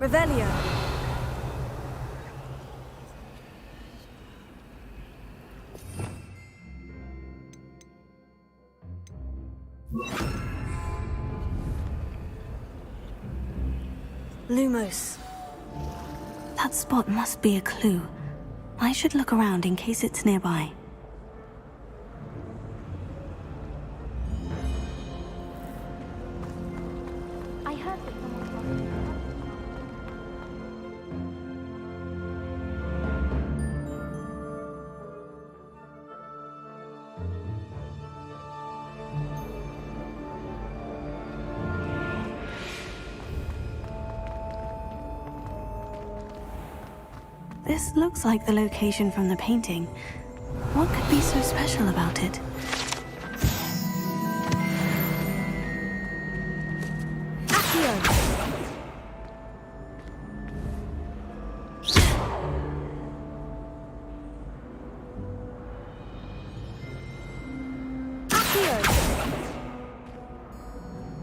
Revelio. Lumos. That spot must be a clue. I should look around in case it's nearby. I heard that someone This looks like the location from the painting. What could be so special about it?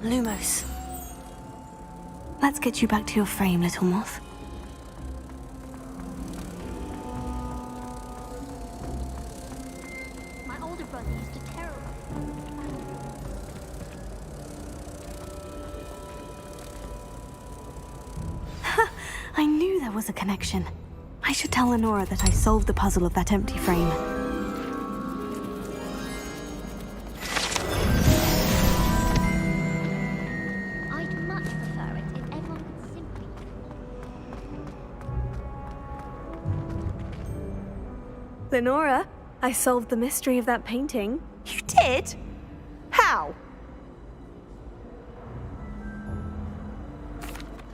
Lumos. Let's get you back to your frame, little moth. My older brother used to terrorize. I knew there was a connection. I should tell Lenora that I solved the puzzle of that empty frame. I'd much prefer it if everyone could simply. Lenora, I solved the mystery of that painting. You did? How?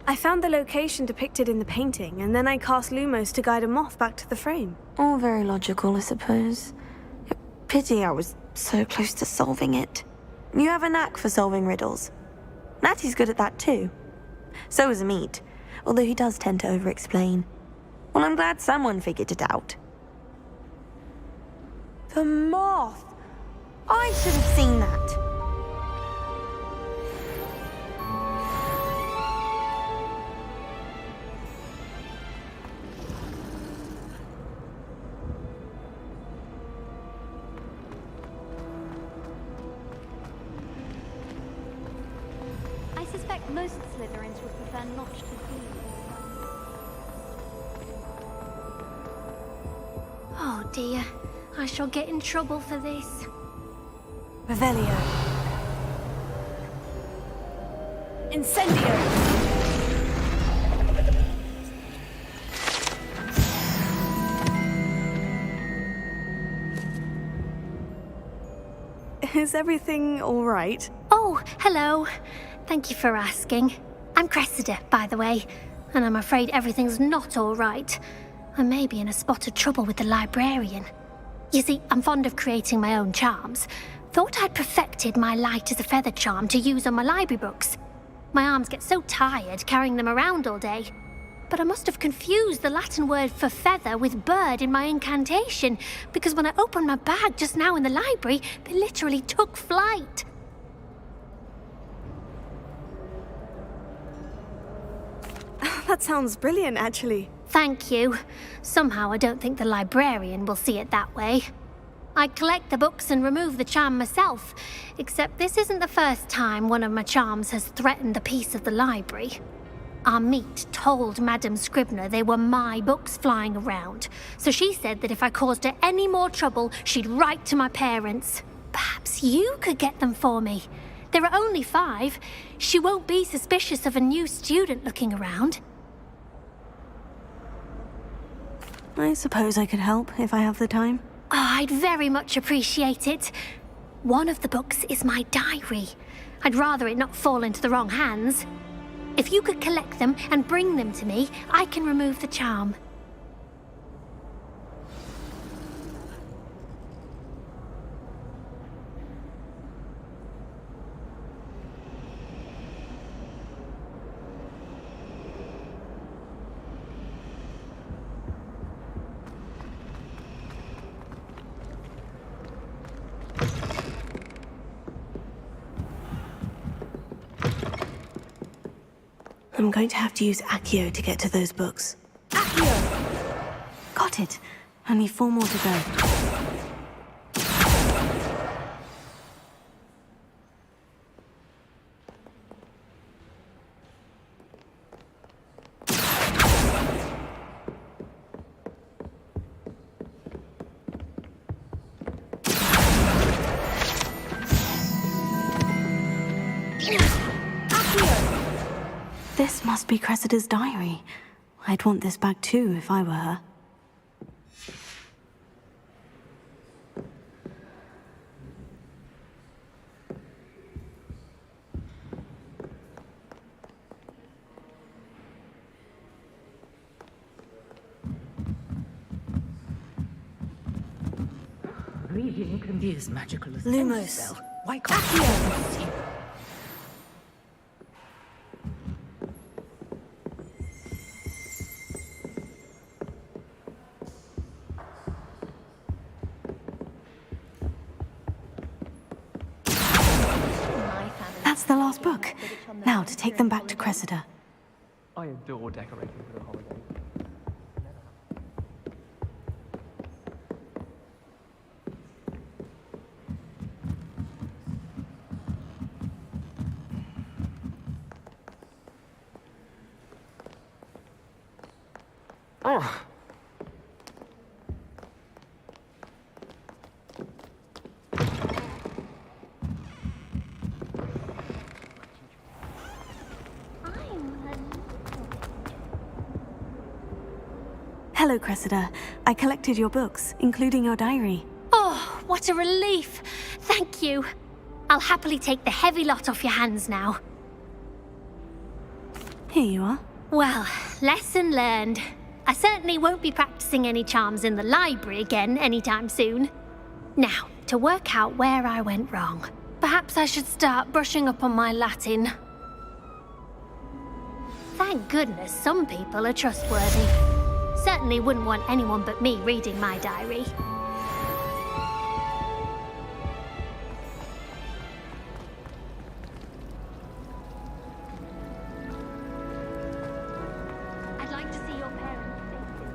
I found the location depicted in the painting, and then I cast Lumos to guide a moth back to the frame. All very logical, I suppose. Pity I was so close to solving it. You have a knack for solving riddles. Natty's good at that too. So is Amit, although he does tend to over-explain. Well, I'm glad someone figured it out. The moth! I should have seen that. I suspect most Slytherins would prefer not to be. Oh dear, I shall get in trouble for this. Revelio. Incendio. Is everything all right? Oh, hello. Thank you for asking. I'm Cressida, by the way, and I'm afraid everything's not all right. I may be in a spot of trouble with the librarian. You see, I'm fond of creating my own charms. Thought I'd perfected my light as a feather charm to use on my library books. My arms get so tired carrying them around all day. But I must have confused the Latin word for feather with bird in my incantation, because when I opened my bag just now in the library, they literally took flight. That sounds brilliant, actually. Thank you. Somehow I don't think the librarian will see it that way. I collect the books and remove the charm myself, except this isn't the first time one of my charms has threatened the peace of the library. Amit told Madame Scribner they were my books flying around, so she said that if I caused her any more trouble, she'd write to my parents. Perhaps you could get them for me. There are only 5. She won't be suspicious of a new student looking around. I suppose I could help if I have the time. Oh, I'd very much appreciate it. One of the books is my diary. I'd rather it not fall into the wrong hands. If you could collect them and bring them to me, I can remove the charm. I'm going to have to use Accio to get to those books. Accio! Got it. Only 4 more to go. This must be Cressida's diary. I'd want this back too if I were her. Reading can be as magical as Lumos. any spell. Why can't you see? That's the last book. Now to take them back to Cressida. I adore decorating for the holidays. Oh. Hello, Cressida. I collected your books, including your diary. Oh, what a relief. Thank you. I'll happily take the heavy lot off your hands now. Here you are. Well, lesson learned. I certainly won't be practicing any charms in the library again anytime soon. Now, to work out where I went wrong. Perhaps I should start brushing up on my Latin. Thank goodness some people are trustworthy. Certainly wouldn't want anyone but me reading my diary. I'd like to see your parents' faces.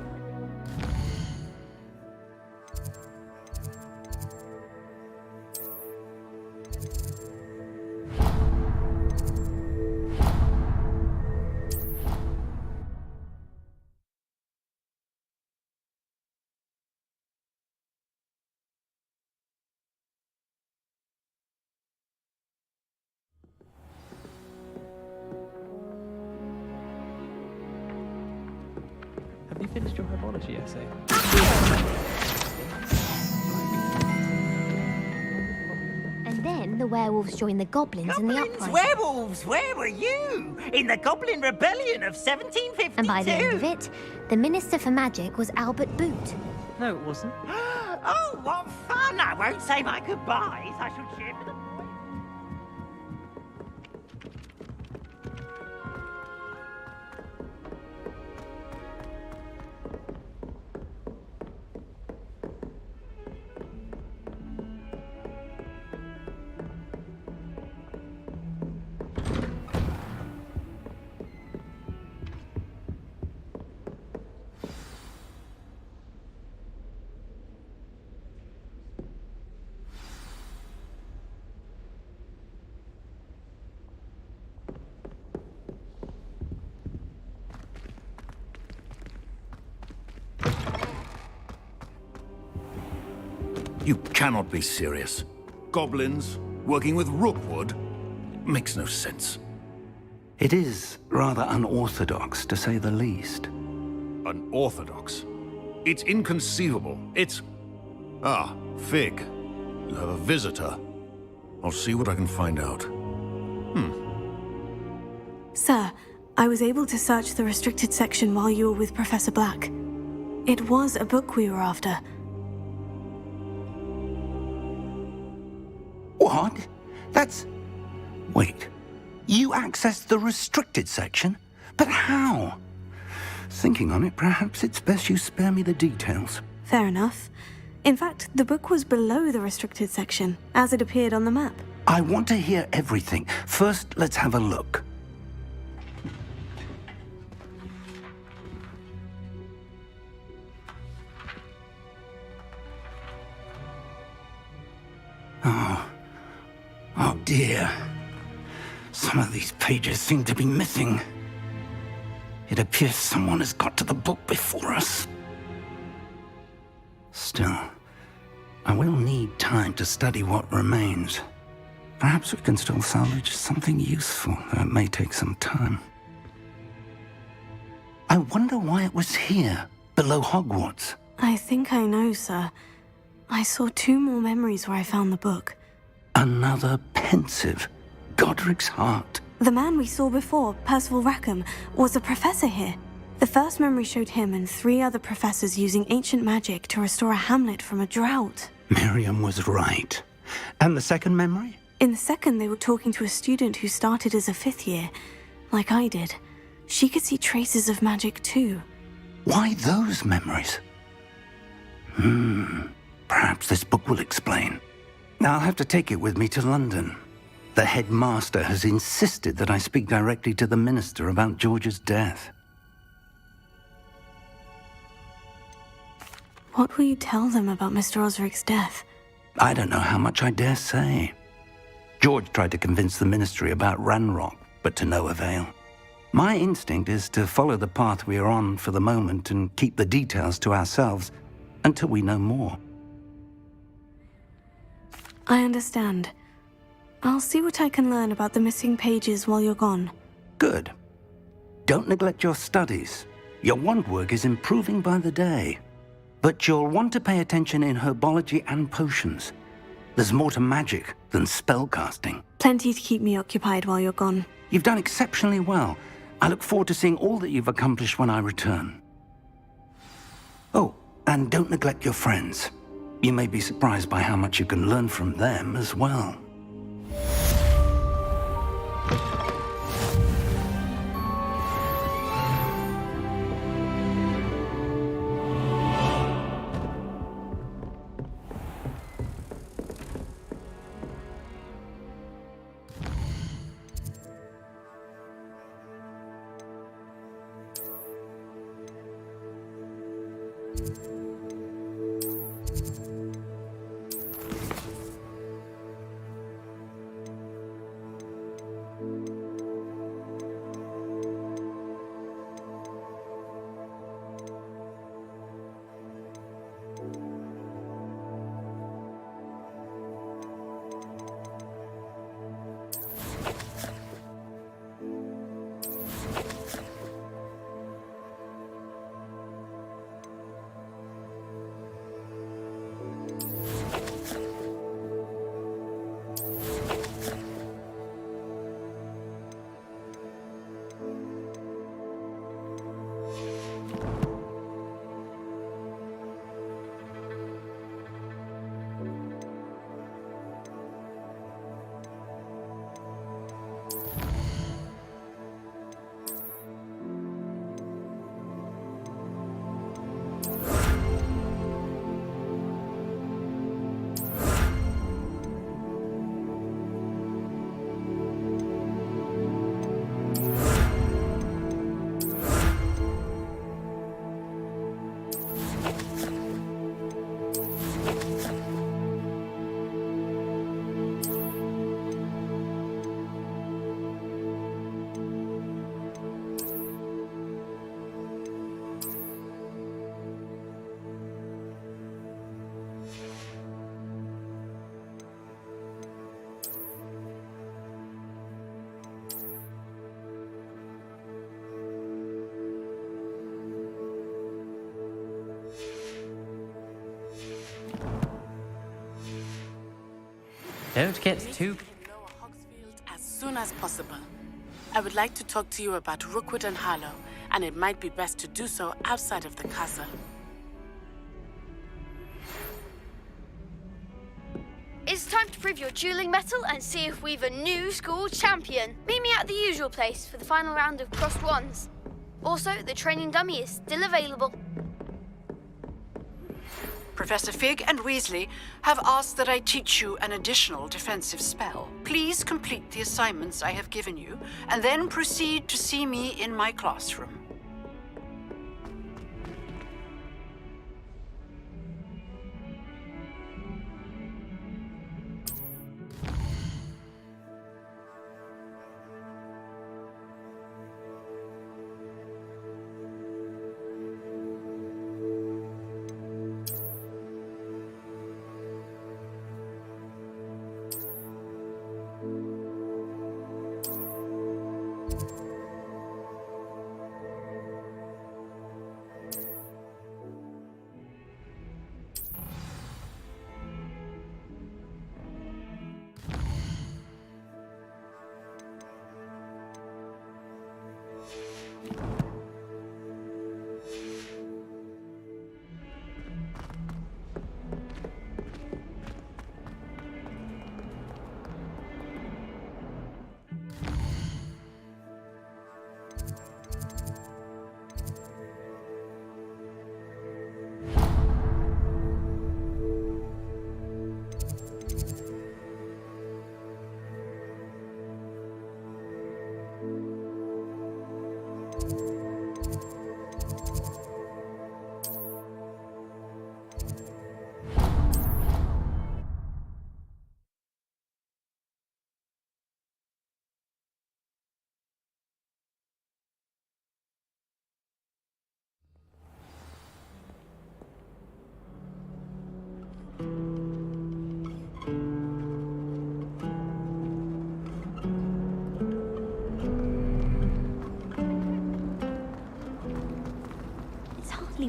Have you finished your herbology essay? And then the werewolves joined the goblins in the uprising. Werewolves, where were you? In the Goblin Rebellion of 1752. And by the end of it, the Minister for Magic was Albert Boot. No, it wasn't. Oh, what fun! I won't say my goodbyes. I shall cheer for the boys. You cannot be serious. Goblins working with Rookwood? Makes no sense. It is rather unorthodox, to say the least. Unorthodox? It's inconceivable. It's... Ah, Fig. You have a visitor. I'll see what I can find out. Sir, I was able to search the restricted section while you were with Professor Black. It was a book we were after. What? That's... Wait. You accessed the restricted section? But how? Thinking on it, perhaps it's best you spare me the details. Fair enough. In fact, the book was below the restricted section, as it appeared on the map. I want to hear everything. First, let's have a look. dear. Some of these pages seem to be missing. It appears someone has got to the book before us. Still, I will need time to study what remains. Perhaps we can still salvage something useful, though it may take some time. I wonder why it was here, below Hogwarts. I think I know, sir. I saw 2 more memories where I found the book. Another pensive Godric's heart. The man we saw before, Percival Rackham, was a professor here. The first memory showed him and 3 other professors using ancient magic to restore a hamlet from a drought. Miriam was right. And the second memory? In the second, they were talking to a student who started as a 5th year, like I did. She could see traces of magic too. Why those memories? Perhaps this book will explain. I'll have to take it with me to London. The headmaster has insisted that I speak directly to the minister about George's death. What will you tell them about Mr. Osric's death? I don't know how much I dare say. George tried to convince the ministry about Ranrock, but to no avail. My instinct is to follow the path we are on for the moment and keep the details to ourselves until we know more. I understand. I'll see what I can learn about the missing pages while you're gone. Good. Don't neglect your studies. Your wand work is improving by the day. But you'll want to pay attention in herbology and potions. There's more to magic than spellcasting. Plenty to keep me occupied while you're gone. You've done exceptionally well. I look forward to seeing all that you've accomplished when I return. Oh, and don't neglect your friends. You may be surprised by how much you can learn from them as well. Don't get too... As soon as possible. I would like to talk to you about Rookwood and Harlow, and it might be best to do so outside of the castle. It's time to prove your dueling mettle and see if we've a new school champion. Meet me at the usual place for the final round of crossed wands. Also, the training dummy is still available. Professor Fig and Weasley have asked that I teach you an additional defensive spell. Please complete the assignments I have given you, and then proceed to see me in my classroom.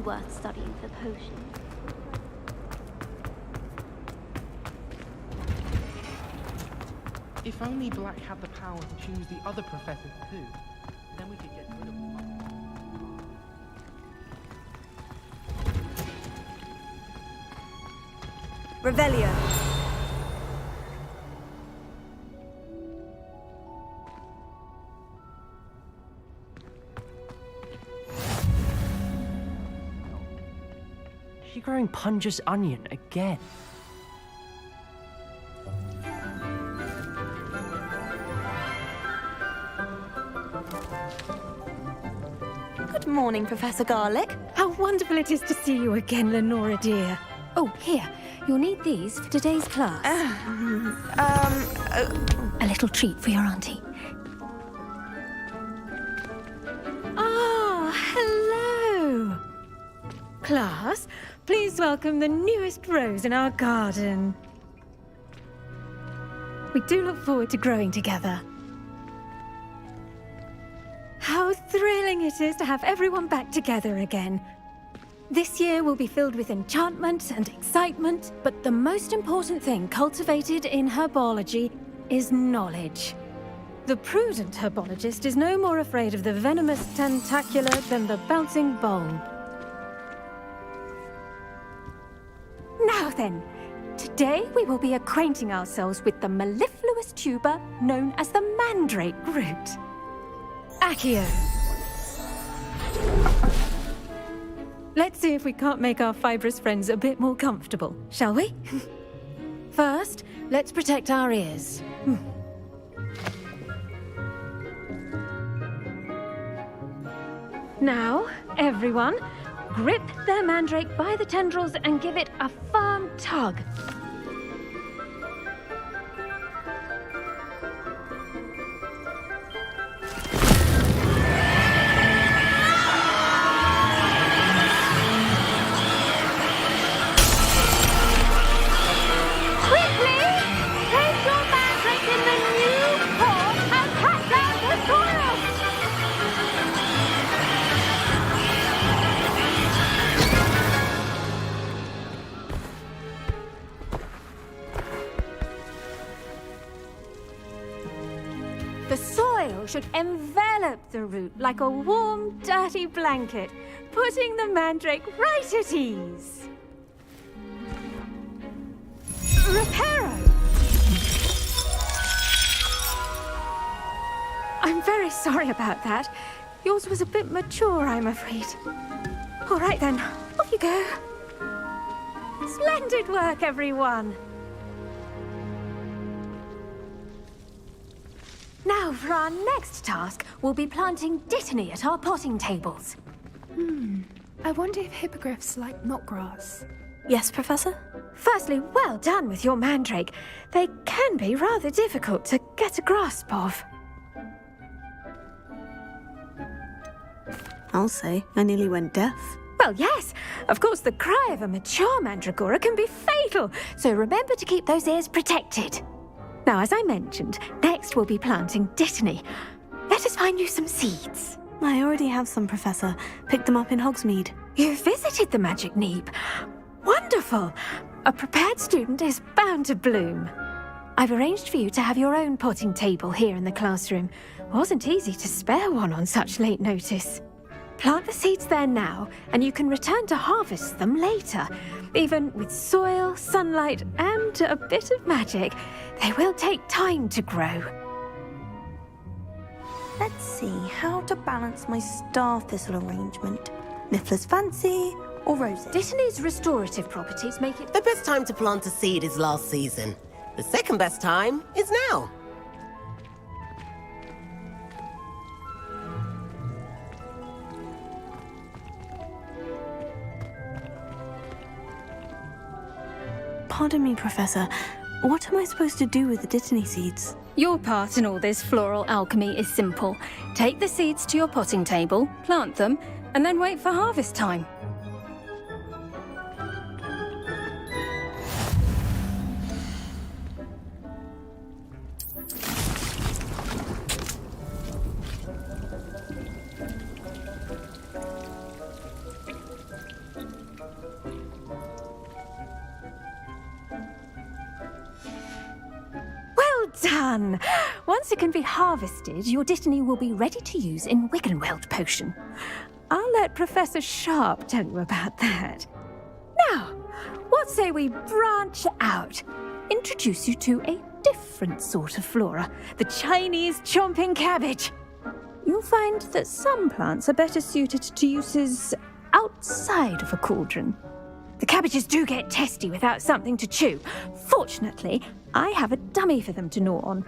be worth studying for potions. If only Black had the power to choose the other professors too, then we could get rid of them. Revelio. Is she growing Punja's onion again? Good morning, Professor Garlick. How wonderful it is to see you again, Lenora dear. Oh, here. You'll need these for today's class. A little treat for your auntie. Ah, hello. Class, please welcome the newest rose in our garden. We do look forward to growing together. How thrilling it is to have everyone back together again. This year will be filled with enchantment and excitement, but the most important thing cultivated in herbology is knowledge. The prudent herbologist is no more afraid of the venomous tentacula than the bouncing bulb. Now then, today we will be acquainting ourselves with the mellifluous tuber known as the mandrake root. Accio. Let's see if we can't make our fibrous friends a bit more comfortable, shall we? First, let's protect our ears. Now, everyone, grip their mandrake by the tendrils and give it a firm tug. The soil should envelop the root like a warm, dirty blanket, putting the mandrake right at ease. Reparo! I'm very sorry about that. Yours was a bit mature, I'm afraid. All right then, off you go. Splendid work, everyone! Now, for our next task, we'll be planting dittany at our potting tables. I wonder if hippogriffs like knotgrass. Yes, Professor? Firstly, well done with your mandrake. They can be rather difficult to get a grasp of. I'll say, I nearly went deaf. Well, yes. Of course, the cry of a mature mandragora can be fatal, so remember to keep those ears protected. Now, as I mentioned, next we'll be planting dittany. Let us find you some seeds. I already have some, Professor. Picked them up in Hogsmeade. You visited the Magic Neep. Wonderful! A prepared student is bound to bloom. I've arranged for you to have your own potting table here in the classroom. Wasn't easy to spare one on such late notice. Plant the seeds there now, and you can return to harvest them later. Even with soil, sunlight, and a bit of magic, they will take time to grow. Let's see how to balance my star thistle arrangement. Niffler's fancy or roses? Dittany's restorative properties make it... The best time to plant a seed is last season. The second best time is now. Pardon me, Professor. What am I supposed to do with the dittany seeds? Your part in all this floral alchemy is simple. Take the seeds to your potting table, plant them, and then wait for harvest time. done! Once it can be harvested, your Dittany will be ready to use in Wiggenweld potion. I'll let Professor Sharp tell you about that. Now, what say we branch out? Introduce you to a different sort of flora, the Chinese chomping cabbage. You'll find that some plants are better suited to uses outside of a cauldron. The cabbages do get testy without something to chew. Fortunately, I have a dummy for them to gnaw on.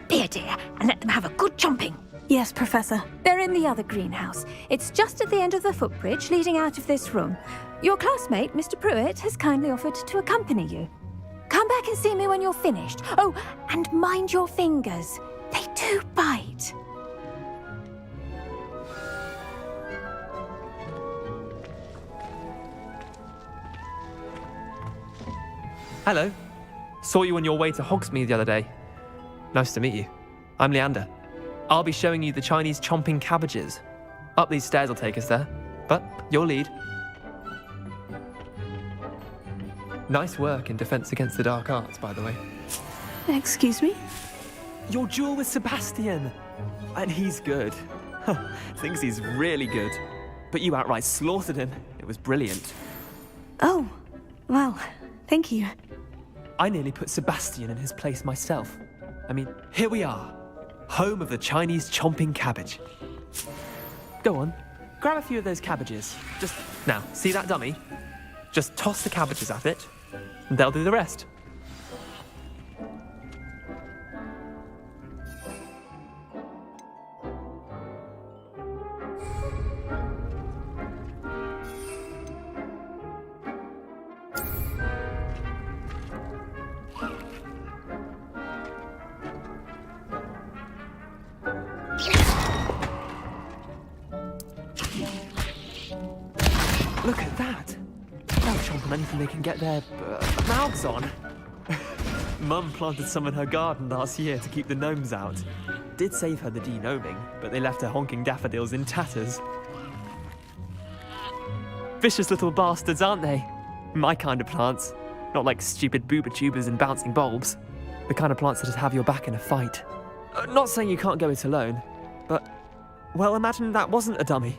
Be a dear and let them have a good chomping. Yes, Professor. They're in the other greenhouse. It's just at the end of the footbridge leading out of this room. Your classmate, Mr. Pruitt, has kindly offered to accompany you. Come back and see me when you're finished. Oh, and mind your fingers. They do bite. Hello. Saw you on your way to Hogsmeade the other day. Nice to meet you. I'm Leander. I'll be showing you the Chinese chomping cabbages. Up these stairs will take us there, but your lead. Nice work in Defense Against the Dark Arts, by the way. Excuse me? Your duel with Sebastian! And he's good. Thinks he's really good. But you outright slaughtered him. It was brilliant. Oh, well, thank you. I nearly put Sebastian in his place myself. I mean, here we are. Home of the Chinese chomping cabbage. Go on, grab a few of those cabbages. Just, now, see that dummy? Just toss the cabbages at it, and they'll do the rest. Look at that! They'll chomp on anything they can get their mouths on. Mum planted some in her garden last year to keep the gnomes out. Did save her the de-gnoming, but they left her honking daffodils in tatters. Vicious little bastards, aren't they? My kind of plants. Not like stupid booba tubers and bouncing bulbs. The kind of plants that just have your back in a fight. Not saying you can't go it alone, but, well, imagine that wasn't a dummy.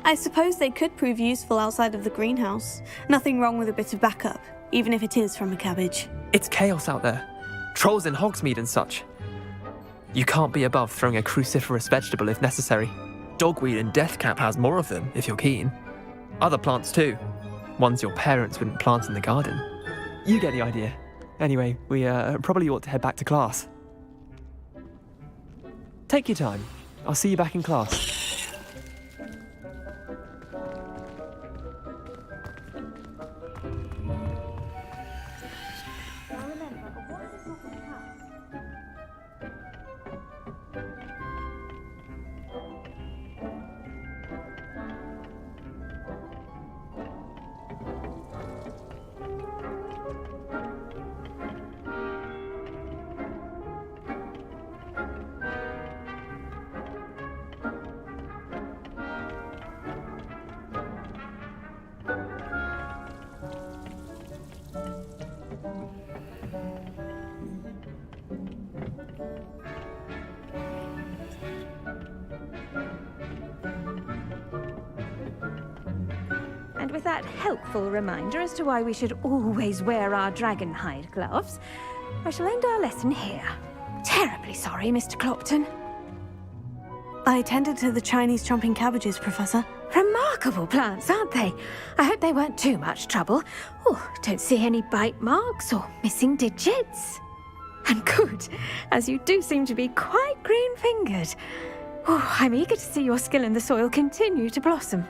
I suppose they could prove useful outside of the greenhouse. Nothing wrong with a bit of backup, even if it is from a cabbage. It's chaos out there. Trolls in Hogsmeade and such. You can't be above throwing a cruciferous vegetable if necessary. Dogweed and deathcap has more of them, if you're keen. Other plants too. Ones your parents wouldn't plant in the garden. You get the idea. Anyway, we probably ought to head back to class. Take your time. I'll see you back in class. And with that helpful reminder as to why we should always wear our dragon hide gloves, I shall end our lesson here. Terribly sorry, Mr. Clopton. I attended to the Chinese chomping cabbages, Professor. Remarkable plants, aren't they? I hope they weren't too much trouble. Oh, don't see any bite marks or missing digits. And good, as you do seem to be quite green-fingered. Oh, I'm eager to see your skill in the soil continue to blossom.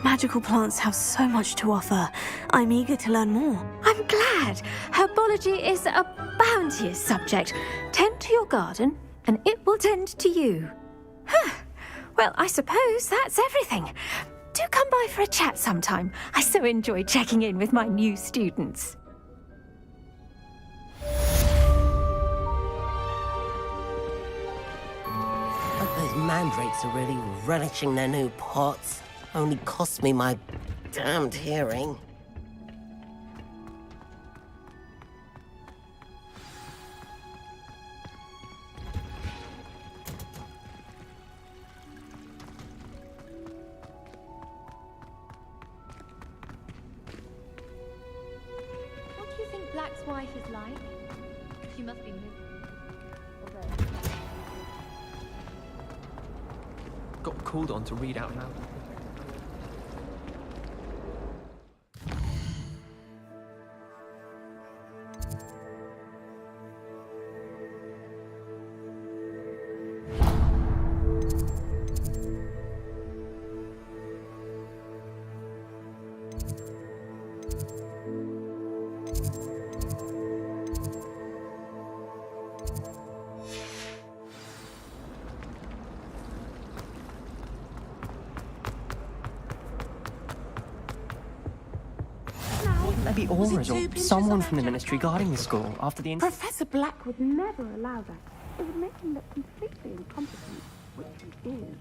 Magical plants have so much to offer. I'm eager to learn more. I'm glad. Herbology is a bounteous subject. Tend to your garden, and it will tend to you. Well, I suppose that's everything. Do come by for a chat sometime. I so enjoy checking in with my new students. Those mandrakes are really relishing their new pots. Only cost me my damned hearing. What do you think Black's wife is like? She must be miserable. Got called on to read out loud. There be auras or someone from the ministry guarding the school after the incident. Professor Black would never allow that. It would make him look completely incompetent, which he is.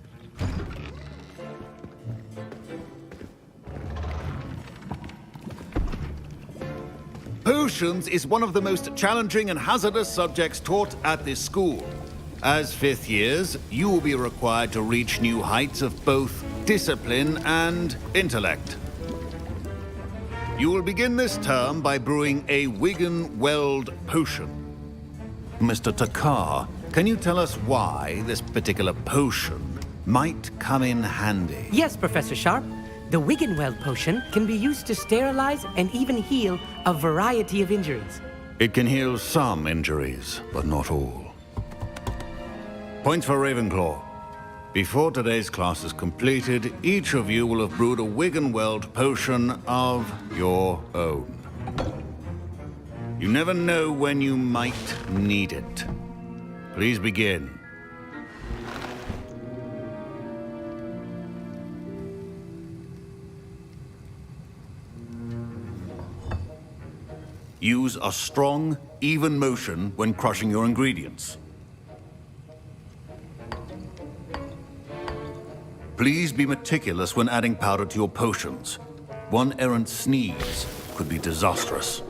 Potions is one of the most challenging and hazardous subjects taught at this school. As fifth years, you will be required to reach new heights of both discipline and intellect. You will begin this term by brewing a Wigan-Weld potion. Mr. Takar, can you tell us why this particular potion might come in handy? Yes, Professor Sharp. The Wigan-Weld potion can be used to sterilize and even heal a variety of injuries. It can heal some injuries, but not all. Points for Ravenclaw. Before today's class is completed, each of you will have brewed a Wigan-Weld potion of your own. You never know when you might need it. Please begin. Use a strong, even motion when crushing your ingredients. Please be meticulous when adding powder to your potions. One errant sneeze could be disastrous.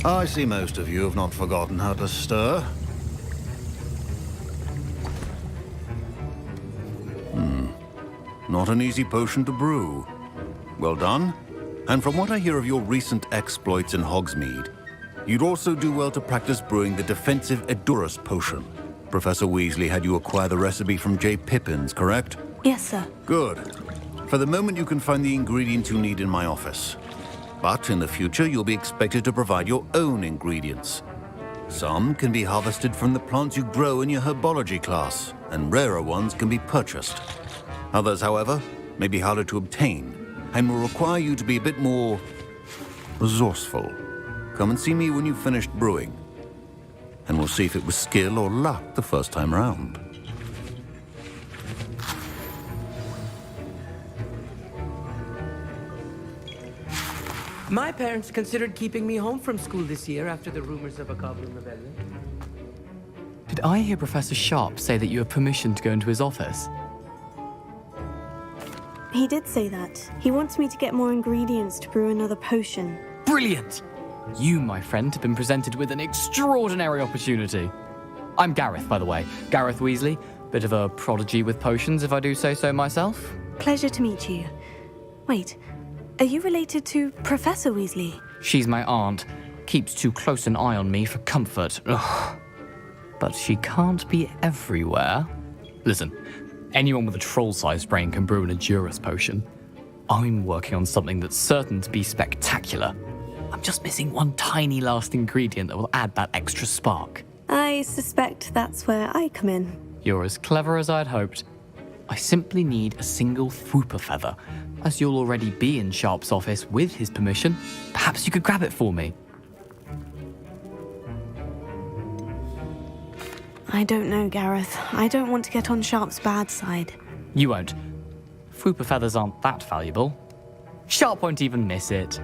I see most of you have not forgotten how to stir. Not an easy potion to brew. Well done. And from what I hear of your recent exploits in Hogsmeade, you'd also do well to practice brewing the defensive Edurus potion. Professor Weasley had you acquire the recipe from J. Pippins, correct? Yes, sir. Good. For the moment, you can find the ingredients you need in my office. But in the future, you'll be expected to provide your own ingredients. Some can be harvested from the plants you grow in your herbology class, and rarer ones can be purchased. Others, however, may be harder to obtain, and will require you to be a bit more resourceful. Come and see me when you've finished brewing, and we'll see if it was skill or luck the first time round. My parents considered keeping me home from school this year after the rumors of a Goblin rebellion. Did I hear Professor Sharp say that you have permission to go into his office? He did say that. He wants me to get more ingredients to brew another potion. Brilliant! You, my friend, have been presented with an extraordinary opportunity. I'm Gareth, by the way. Gareth Weasley. Bit of a prodigy with potions, if I do say so myself. Pleasure to meet you. Wait, are you related to Professor Weasley? She's my aunt. Keeps too close an eye on me for comfort. Ugh. But she can't be everywhere. Listen, anyone with a troll-sized brain can brew an Edurus potion. I'm working on something that's certain to be spectacular. I'm just missing one tiny last ingredient that will add that extra spark. I suspect that's where I come in. You're as clever as I'd hoped. I simply need a single Fwooper feather. As you'll already be in Sharp's office with his permission, perhaps you could grab it for me. I don't know, Gareth. I don't want to get on Sharp's bad side. You won't. Fwooper feathers aren't that valuable. Sharp won't even miss it.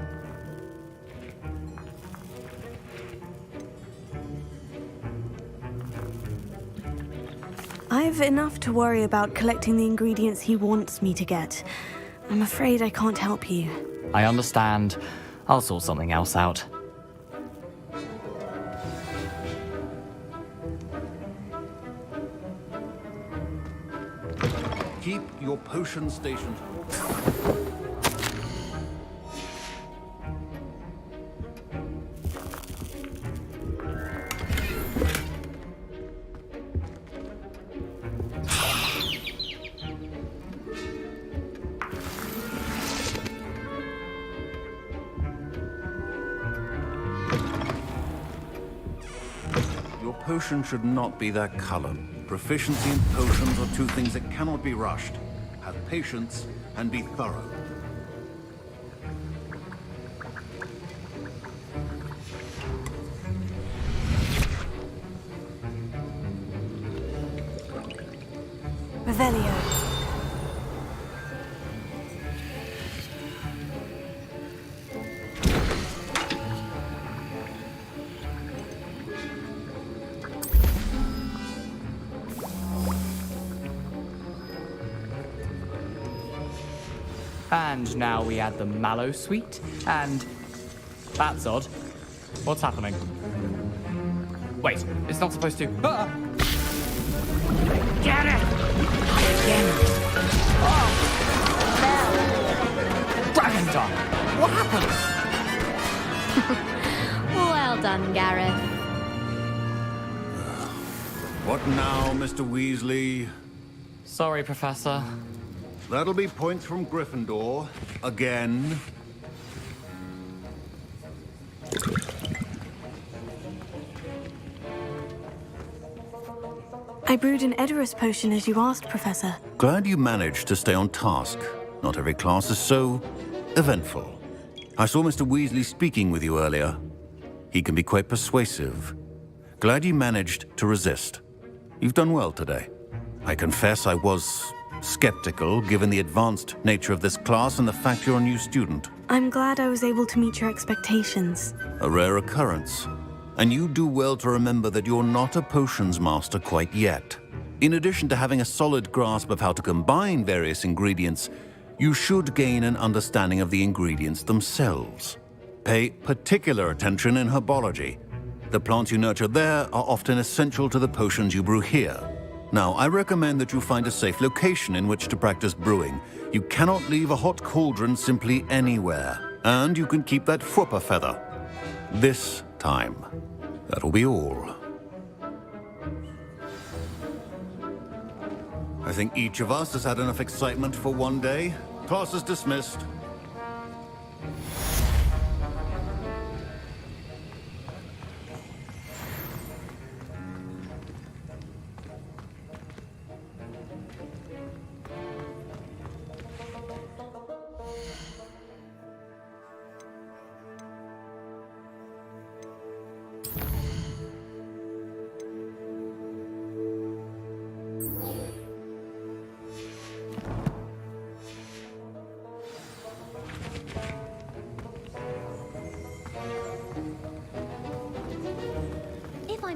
I've enough to worry about collecting the ingredients he wants me to get. I'm afraid I can't help you. I understand. I'll sort something else out. Keep your potion stationed. Your potion should not be that color. Proficiency and potions are two things that cannot be rushed. Have patience and be thorough. Revelio. And now we add the mallow sweet, and... That's odd. What's happening? Wait, it's not supposed to... Ah! Get it! Oh! Dragon Tongue! What happened? Well done, Gareth. What now, Mr. Weasley? Sorry, Professor. That'll be points from Gryffindor. Again. I brewed an Edorus potion as you asked, Professor. Glad you managed to stay on task. Not every class is so eventful. I saw Mr. Weasley speaking with you earlier. He can be quite persuasive. Glad you managed to resist. You've done well today. I confess I was skeptical, given the advanced nature of this class and the fact you're a new student. I'm glad I was able to meet your expectations. A rare occurrence. And you do well to remember that you're not a potions master quite yet. In addition to having a solid grasp of how to combine various ingredients, you should gain an understanding of the ingredients themselves. Pay particular attention in herbology. The plants you nurture there are often essential to the potions you brew here. Now, I recommend that you find a safe location in which to practice brewing. You cannot leave a hot cauldron simply anywhere. And you can keep that Fwooper feather. This time. That'll be all. I think each of us has had enough excitement for one day. Class is dismissed.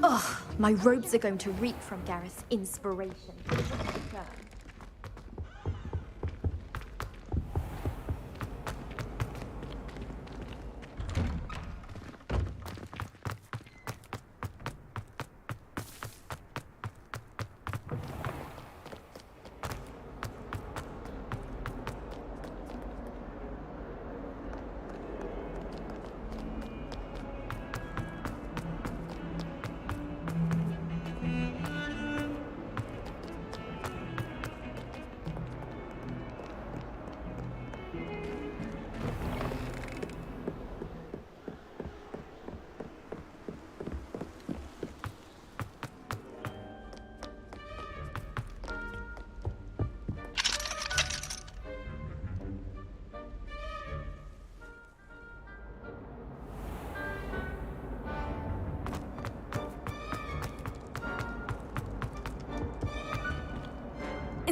Ugh, my robes are going to reek from Gareth's inspiration.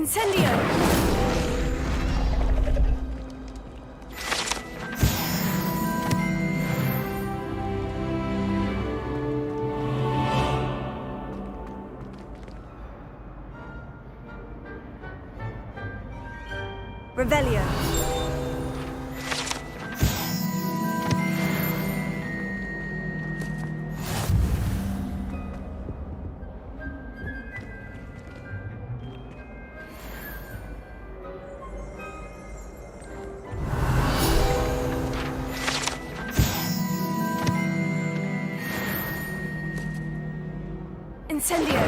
Incendio! Revelio. Incendio.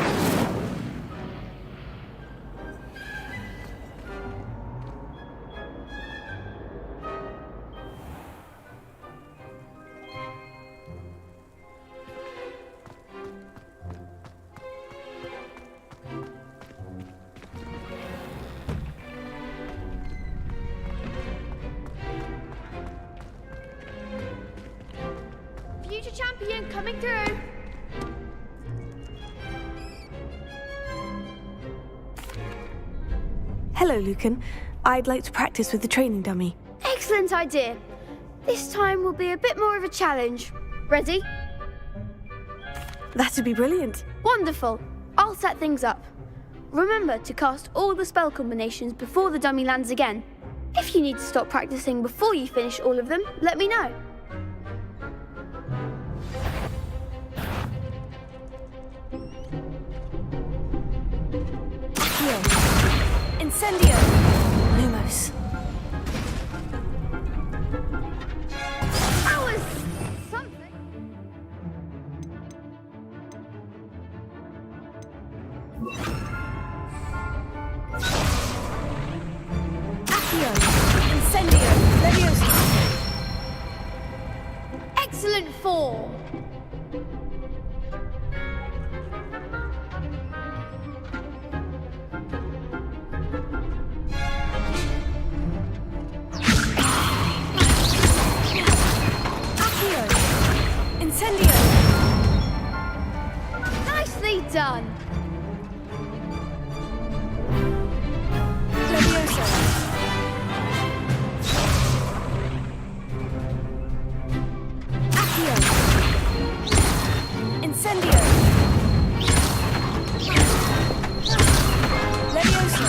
Future champion coming through. Hello, Lucan. I'd like to practice with the training dummy. Excellent idea. This time will be a bit more of a challenge. Ready? That'd be brilliant. Wonderful. I'll set things up. Remember to cast all the spell combinations before the dummy lands again. If you need to stop practicing before you finish all of them, let me know. Incendio! Lumos. That was something. Accio! Incendio! Leviosa! Excellent form. Incendio! Nicely done. Leviosa! Accio! Incendio! Leviosa!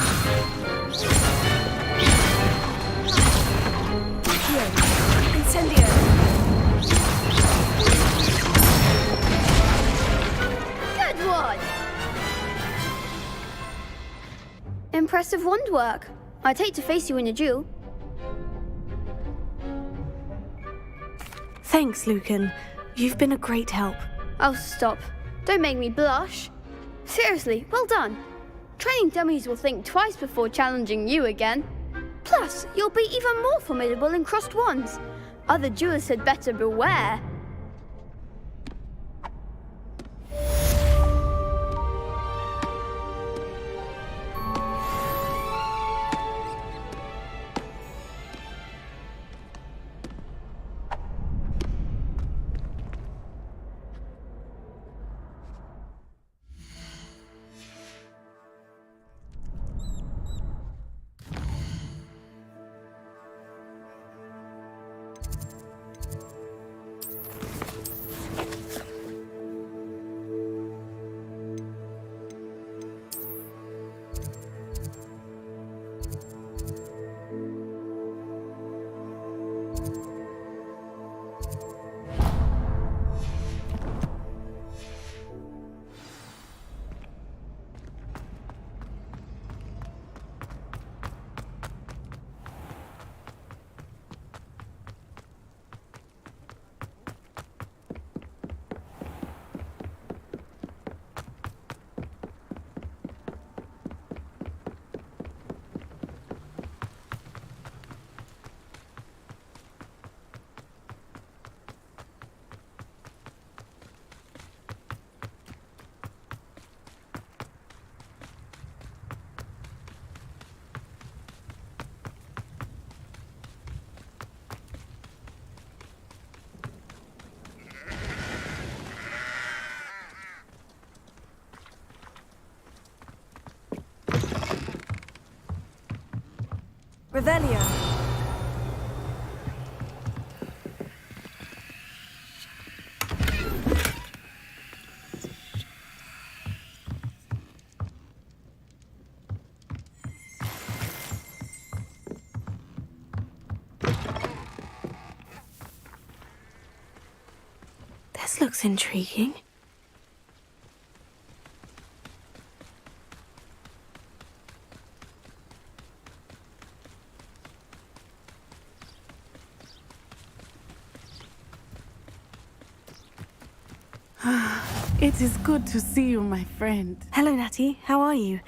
Accio! Incendio! Good one. Impressive wand work. I'd hate to face you in a duel. Thanks, Lucan. You've been a great help. Oh, stop. Don't make me blush. Seriously, well done. Training dummies will think twice before challenging you again. Plus, you'll be even more formidable in crossed wands. Other duelists had better beware. Revelio. This looks intriguing. It is good to see you, my friend. Hello, Natty. How are you?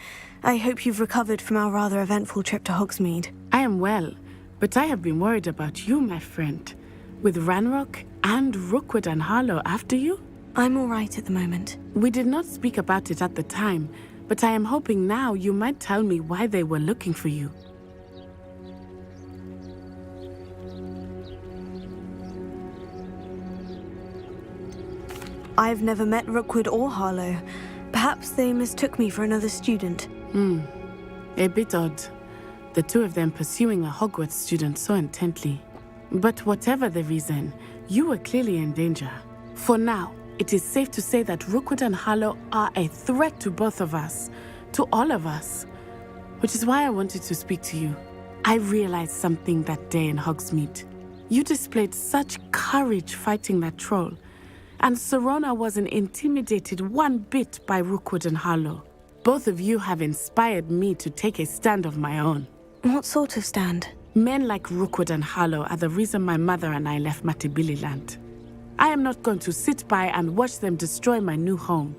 I hope you've recovered from our rather eventful trip to Hogsmeade. I am well, but I have been worried about you, my friend. With Ranrock and Rookwood and Harlow after you? I'm all right at the moment. We did not speak about it at the time, but I am hoping now you might tell me why they were looking for you. I've never met Rookwood or Harlow. Perhaps they mistook me for another student. A bit odd. The two of them pursuing a Hogwarts student so intently. But whatever the reason, you were clearly in danger. For now, it is safe to say that Rookwood and Harlow are a threat to both of us. To all of us. Which is why I wanted to speak to you. I realized something that day in Hogsmeade. You displayed such courage fighting that troll. And Serona wasn't intimidated one bit by Rookwood and Harlow. Both of you have inspired me to take a stand of my own. What sort of stand? Men like Rookwood and Harlow are the reason my mother and I left Matabili land. I am not going to sit by and watch them destroy my new home.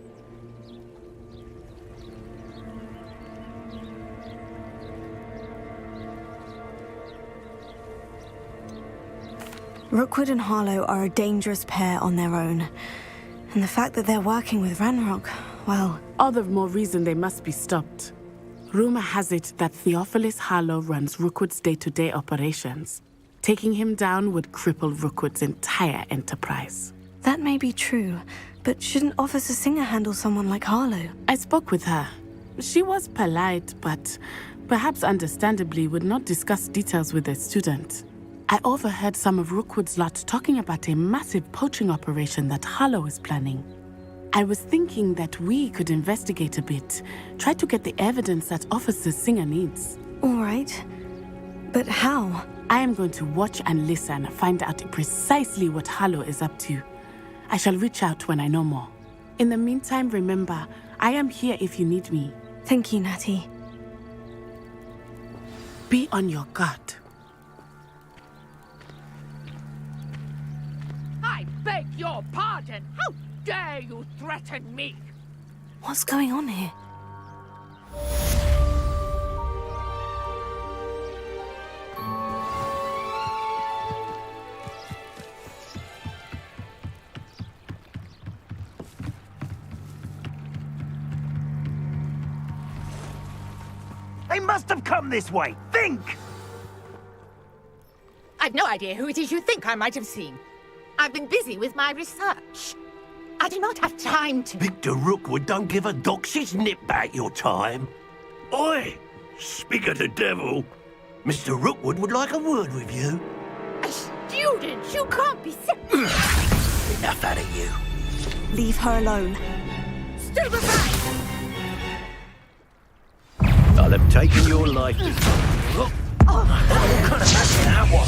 Rookwood and Harlow are a dangerous pair on their own. And the fact that they're working with Ranrock, well... All the more reason they must be stopped. Rumor has it that Theophilus Harlow runs Rookwood's day-to-day operations. Taking him down would cripple Rookwood's entire enterprise. That may be true, but shouldn't Officer Singer handle someone like Harlow? I spoke with her. She was polite, but perhaps understandably would not discuss details with a student. I overheard some of Rookwood's lot talking about a massive poaching operation that Harlow is planning. I was thinking that we could investigate a bit, try to get the evidence that Officer Singer needs. All right. But how? I am going to watch and listen, find out precisely what Harlow is up to. I shall reach out when I know more. In the meantime, remember, I am here if you need me. Thank you, Natty. Be on your guard. I beg your pardon! How dare you threaten me? What's going on here? They must have come this way. Think! I've no idea who it is you think I might have seen. I've been busy with my research. I do not have time to... Victor Rookwood don't give a doxy's nip back your time. Oi! Speak of the devil. Mr. Rookwood would like a word with you. A student? You can't be sick. Enough out of you. Leave her alone. Stay back! I'll have taken your life before. Look. What kind of action that was?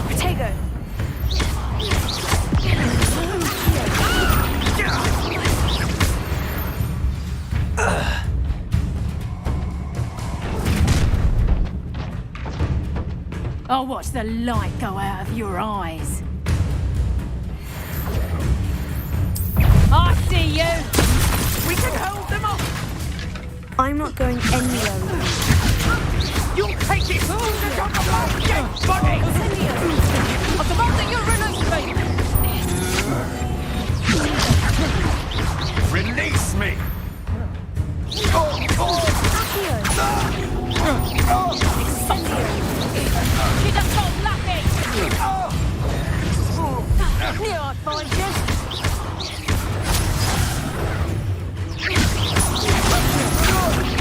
Protego! I'll watch the light go out of your eyes. I see you! We can hold them off! I'm not going anywhere with you. You'll take it! Dead body! I demand that you release me! Release me! She just got lucky! Knew I'd find you!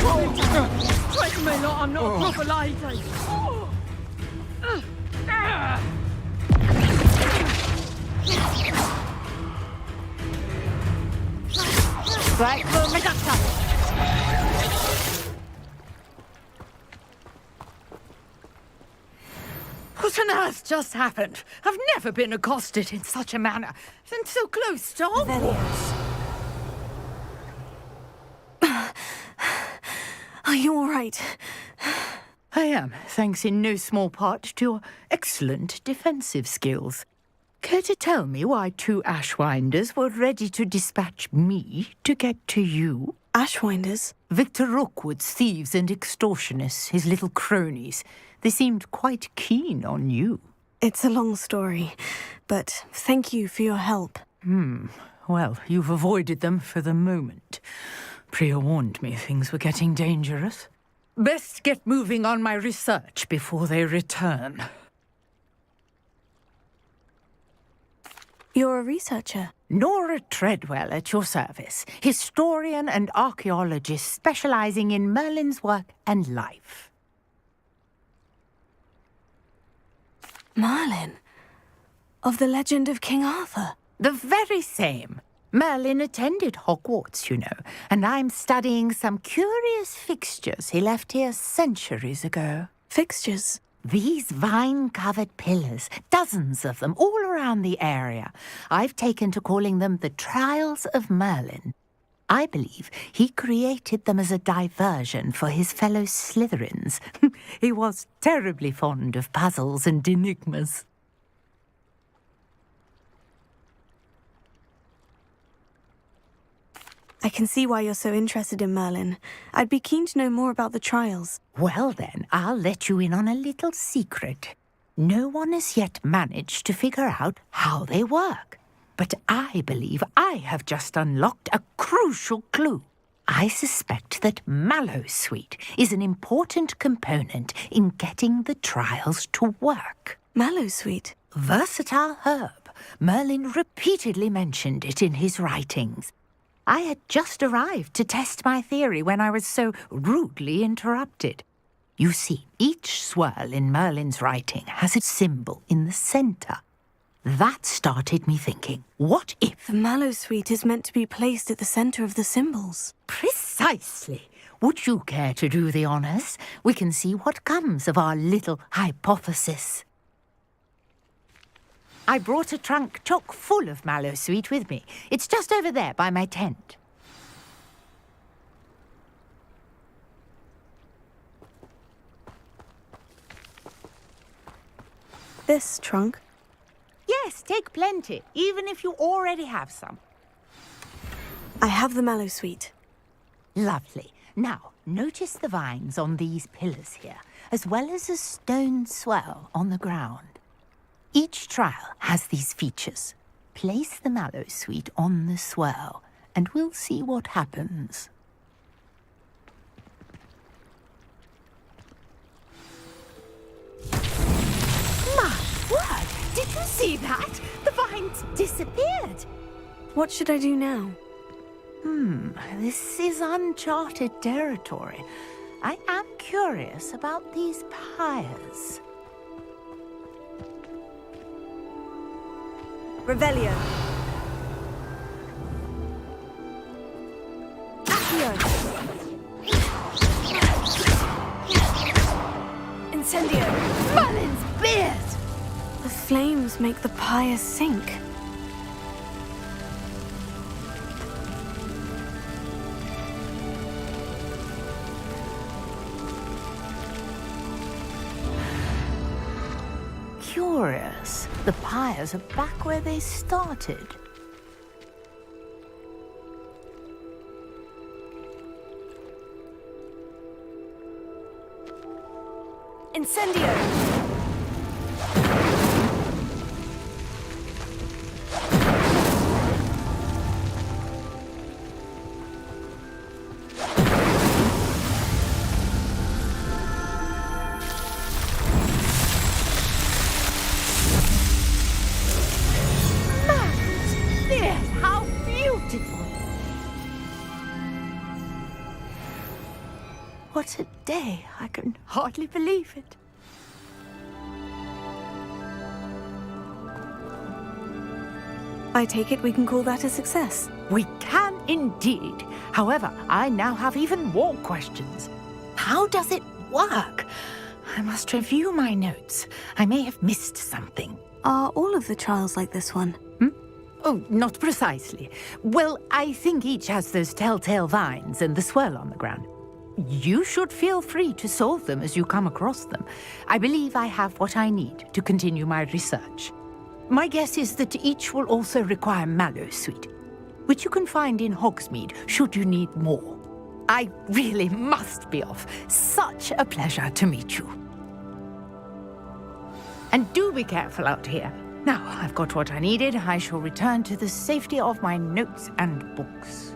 Trust me, lot, I'm not a proper lady. Right for my doctor. What on earth just happened? I've never been accosted in such a manner. And so close to Hogwarts. Are you all right? I am, thanks in no small part to your excellent defensive skills. Care to tell me why 2 Ashwinders were ready to dispatch me to get to you? Ashwinders? Victor Rookwood's thieves and extortionists, his little cronies. They seemed quite keen on you. It's a long story, but thank you for your help. Well, you've avoided them for the moment. Priya warned me things were getting dangerous. Best get moving on my research before they return. You're a researcher? Nora Treadwell at your service, historian and archaeologist specializing in Merlin's work and life. Merlin? Of the legend of King Arthur? The very same. Merlin attended Hogwarts, you know, and I'm studying some curious fixtures he left here centuries ago. Fixtures? These vine-covered pillars, dozens of them, all around the area. I've taken to calling them the Trials of Merlin. I believe he created them as a diversion for his fellow Slytherins. He was terribly fond of puzzles and enigmas. I can see why you're so interested in Merlin. I'd be keen to know more about the trials. Well then, I'll let you in on a little secret. No one has yet managed to figure out how they work. But I believe I have just unlocked a crucial clue. I suspect that Mallowsweet is an important component in getting the trials to work. Mallowsweet? Versatile herb. Merlin repeatedly mentioned it in his writings. I had just arrived to test my theory when I was so rudely interrupted. You see, each swirl in Merlin's writing has a symbol in the centre. That started me thinking, what if... The Mallowsweet is meant to be placed at the centre of the symbols. Precisely. Would you care to do the honours? We can see what comes of our little hypothesis. I brought a trunk chock full of Mallowsweet with me. It's just over there by my tent. This trunk? Yes, take plenty, even if you already have some. I have the Mallowsweet. Lovely. Now, notice the vines on these pillars here, as well as a stone swell on the ground. Each trial has these features. Place the Mallowsweet on the swirl, and we'll see what happens. My word! Did you see that? The vines disappeared. What should I do now? This is uncharted territory. I am curious about these pyres. Revelio. Accio. Incendio. Merlin's beard! The flames make the pyre sink. Curious. The pyres are back where they started. Incendio! What a day. I can hardly believe it. I take it we can call that a success. We can indeed. However, I now have even more questions. How does it work? I must review my notes. I may have missed something. Are all of the trials like this one? Oh, not precisely. Well, I think each has those telltale vines and the swirl on the ground. You should feel free to solve them as you come across them. I believe I have what I need to continue my research. My guess is that each will also require mallow sweet, which you can find in Hogsmeade should you need more. I really must be off. Such a pleasure to meet you. And do be careful out here. Now I've got what I needed, I shall return to the safety of my notes and books.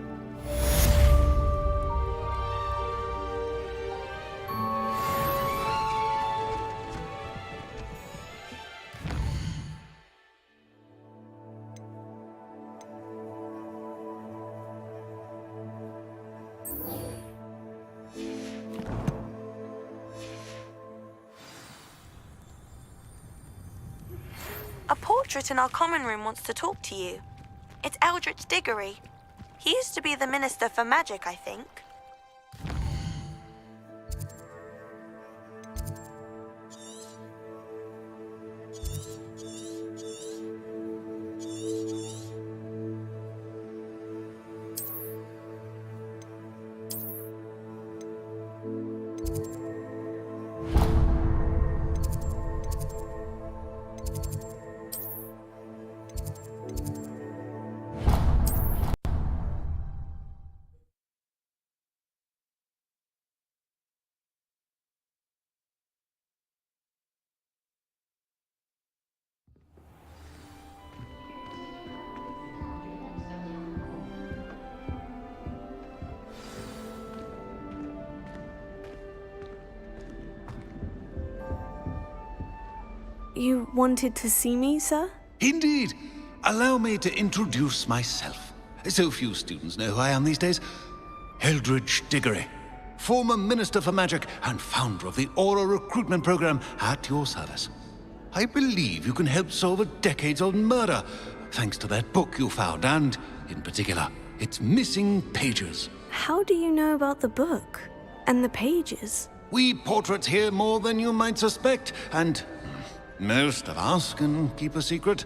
A portrait in our common room wants to talk to you. It's Eldritch Diggory. He used to be the Minister for Magic, I think. You wanted to see me, sir? Indeed. Allow me to introduce myself. So few students know who I am these days. Eldritch Diggory, former Minister for Magic and founder of the Aura Recruitment Program, at your service. I believe you can help solve a decades-old murder, thanks to that book you found, and, in particular, its missing pages. How do you know about the book? And the pages? We portraits hear more than you might suspect, and most of us can keep a secret.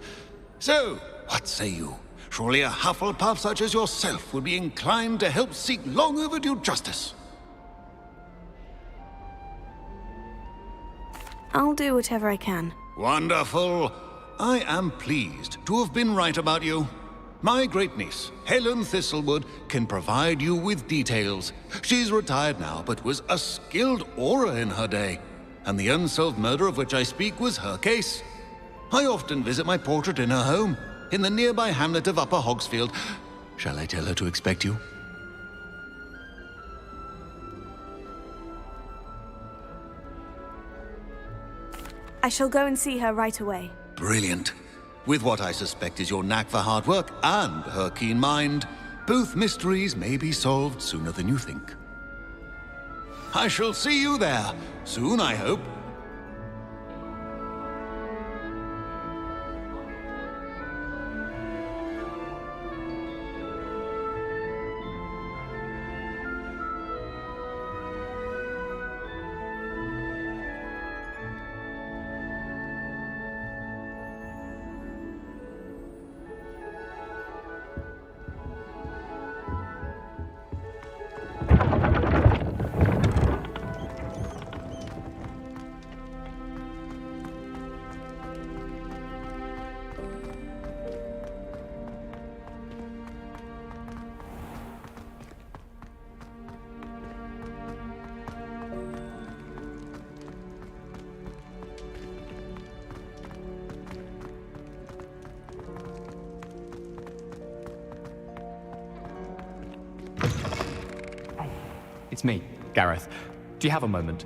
So, what say you? Surely a Hufflepuff such as yourself would be inclined to help seek long overdue justice. I'll do whatever I can. Wonderful. I am pleased to have been right about you. My great-niece, Helen Thistlewood, can provide you with details. She's retired now, but was a skilled aura in her day. And the unsolved murder of which I speak was her case. I often visit my portrait in her home, in the nearby hamlet of Upper Hogsfield. Shall I tell her to expect you? I shall go and see her right away. Brilliant. With what I suspect is your knack for hard work and her keen mind, both mysteries may be solved sooner than you think. I shall see you there, soon I hope. It's me, Gareth. Do you have a moment?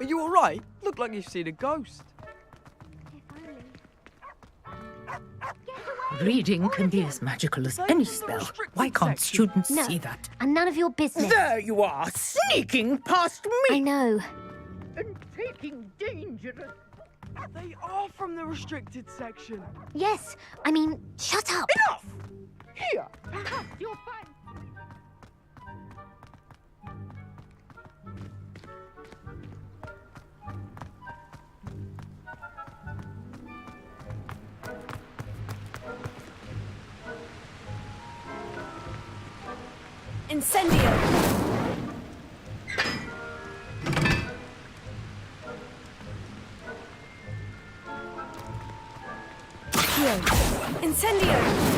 Are you alright? Look like you've seen a ghost. Reading can be as magical as any spell. Why can't students see that? And none of your business. There you are, sneaking past me! I know. And taking dangerous... They are from the restricted section. Yes, I mean, shut up. Enough! Here! Perhaps you'll find... Incendio! Incendio!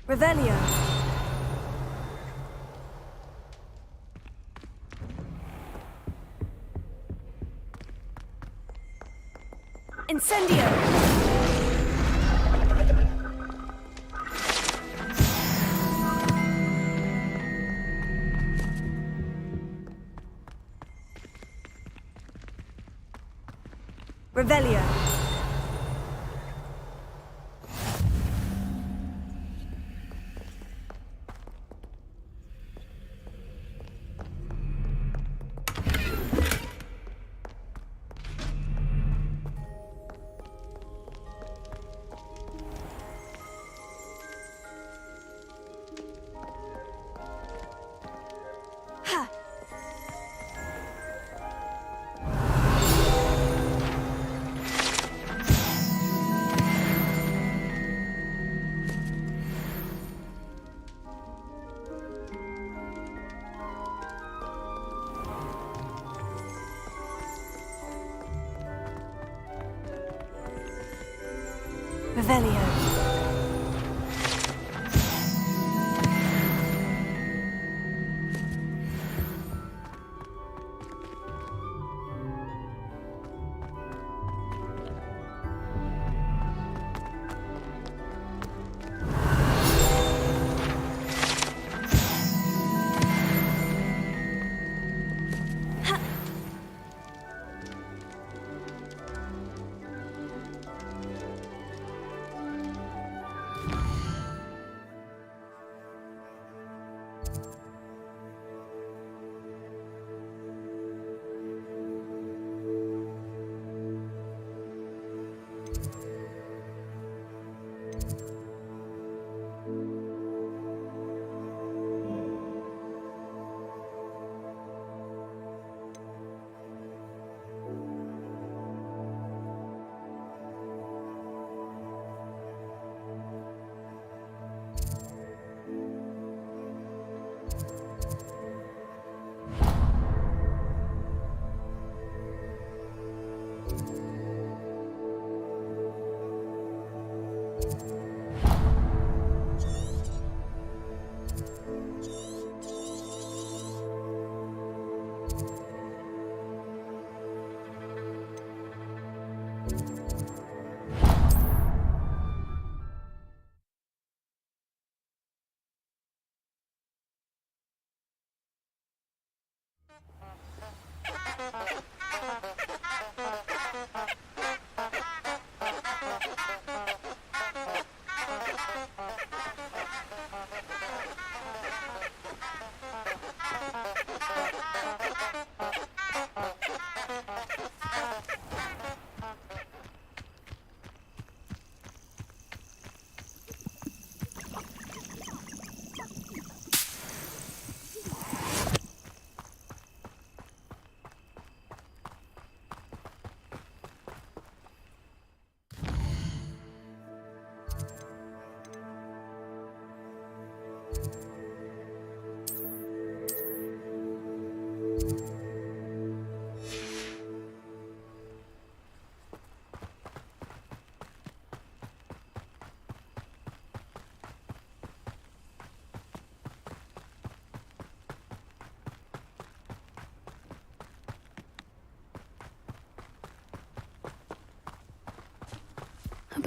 Revelio. Incendio. Revelio. Revelio.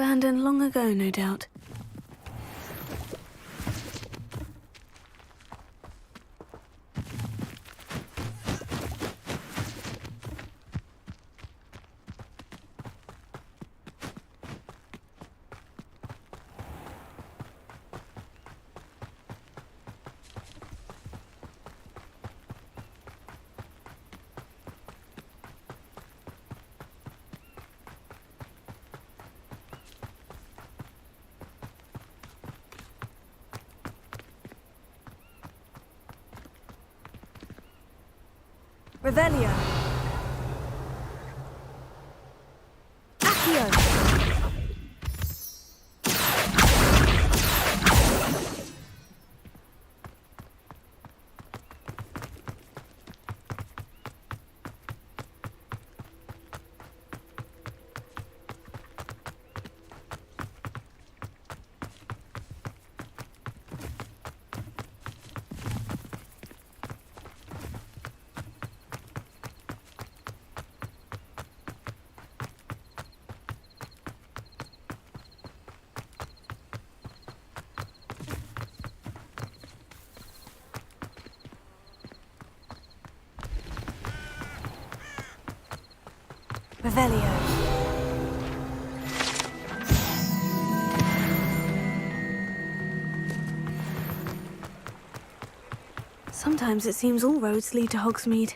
Abandoned long ago, no doubt. Revelio. Accio. Revelio. sometimes it seems all roads lead to Hogsmeade.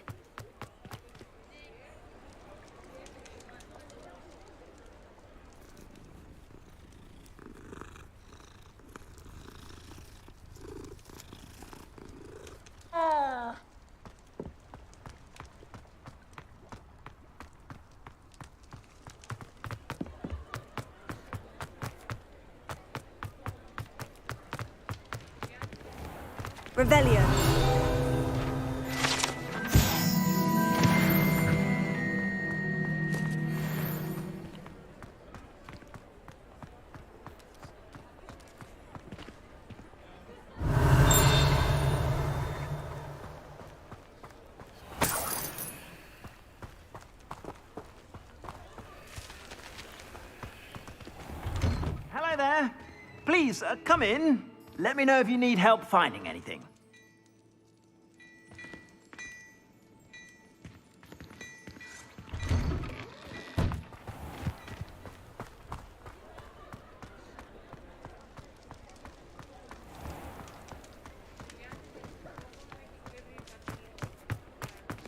Revelio. Hello there. Please, come in. Let me know if you need help finding anything.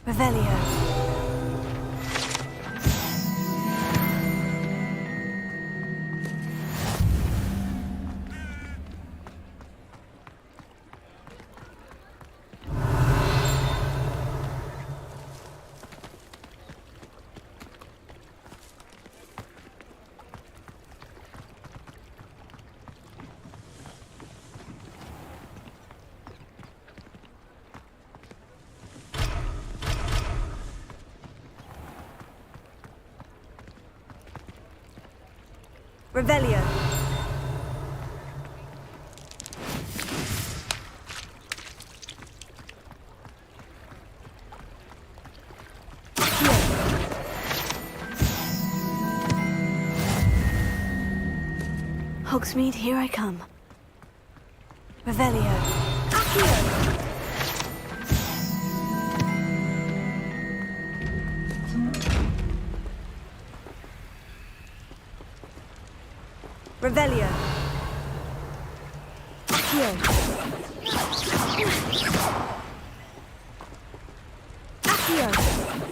Revelio. Revelio. Hogsmeade, here I come. Revelio. Accio! Revelio. Accio. Accio.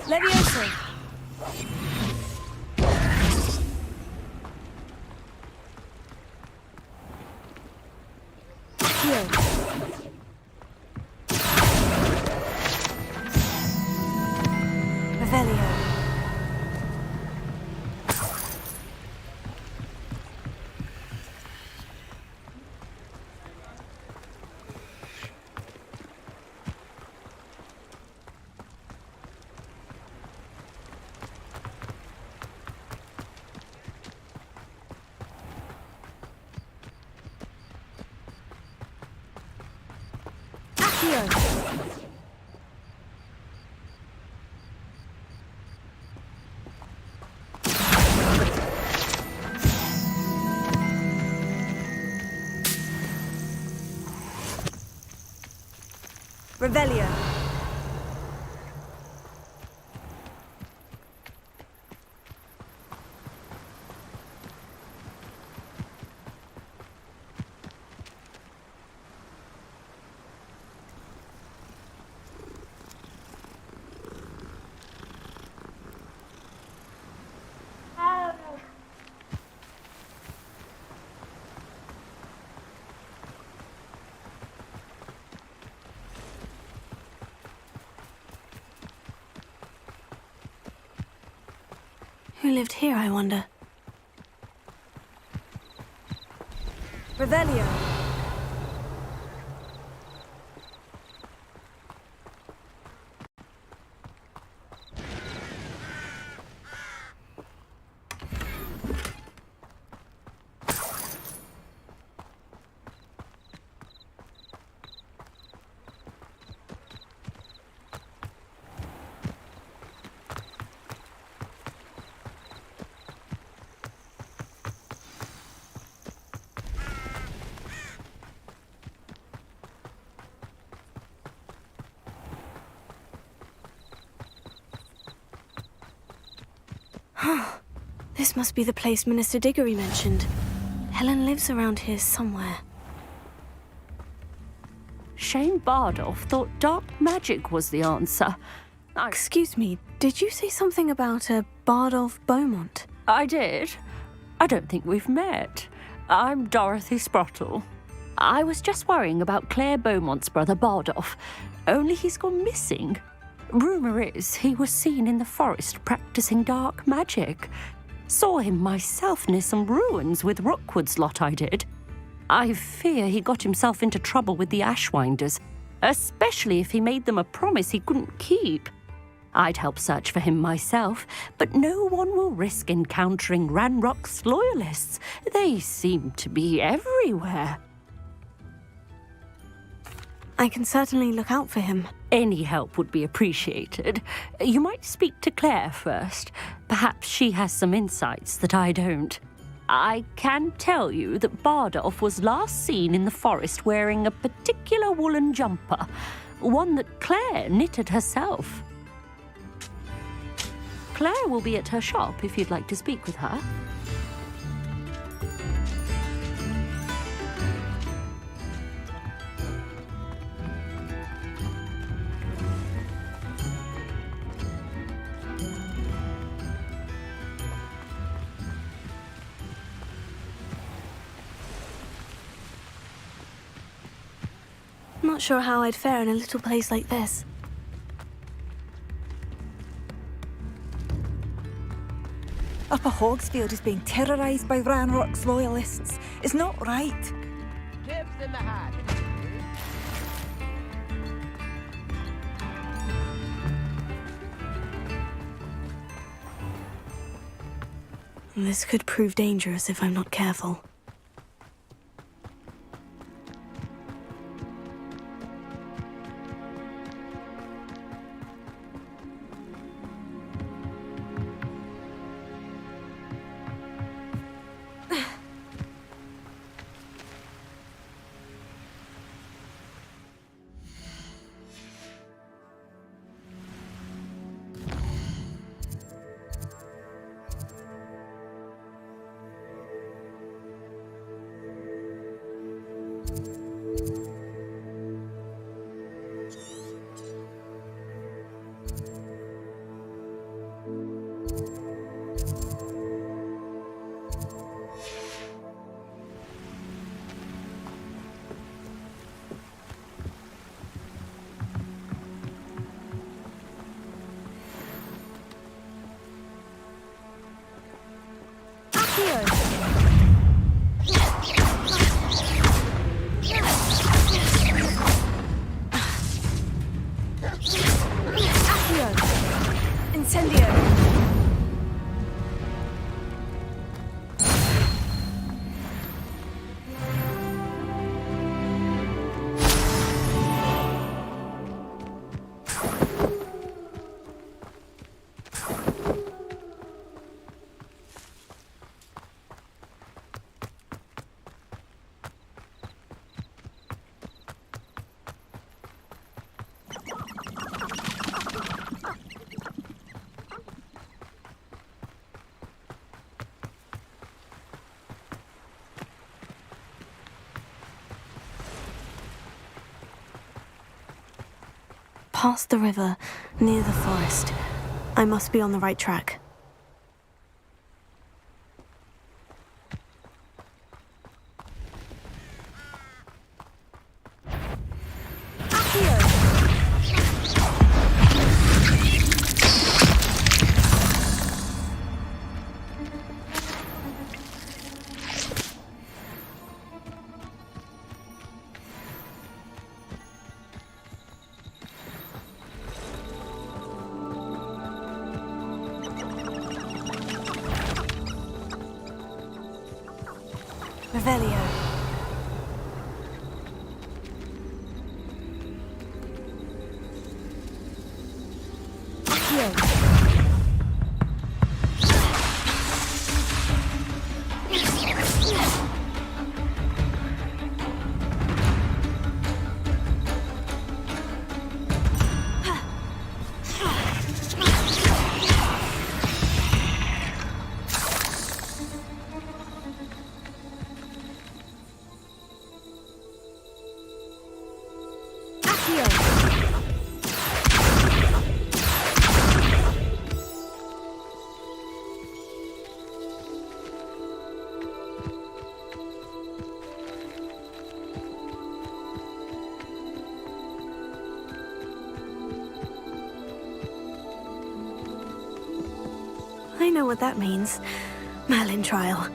Levioso. Accio. Revelio. Revelio. Who lived here, I wonder? Revelio. This must be the place Minister Diggory mentioned. Helen lives around here somewhere. shame Bardolph thought dark magic was the answer. Excuse me, did you say something about a Bardolph Beaumont? I did. I don't think we've met. I'm Dorothy Sprottle. I was just worrying about Claire Beaumont's brother Bardolph, only he's gone missing. Rumour is he was seen in the forest practicing dark magic. Saw him myself near some ruins with Rookwood's lot I did. I fear he got himself into trouble with the Ashwinders, especially if he made them a promise he couldn't keep. I'd help search for him myself, but no one will risk encountering Ranrock's loyalists. They seem to be everywhere. I can certainly look out for him. Any help would be appreciated. You might speak to Claire first. Perhaps she has some insights that I don't. I can tell you that Bardolph was last seen in the forest wearing a particular woolen jumper, one that Claire knitted herself. Claire will be at her shop if you'd like to speak with her. Not sure how I'd fare in a little place like this. Upper Hogsfield is being terrorised by Ranrock's loyalists. It's not right. Tips in the hat. This could prove dangerous if I'm not careful. Past the river, near the forest. I must be on the right track. Revelio. I know what that means. Merlin trial.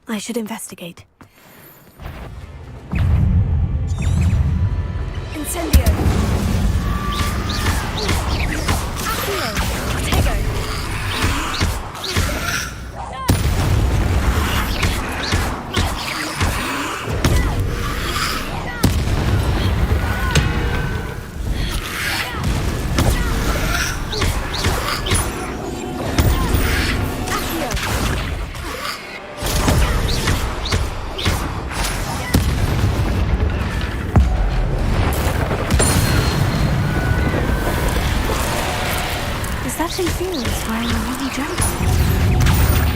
I should investigate. Incendio! Accio! Protego! Is that Inferior's wearing a mini jumpsuit?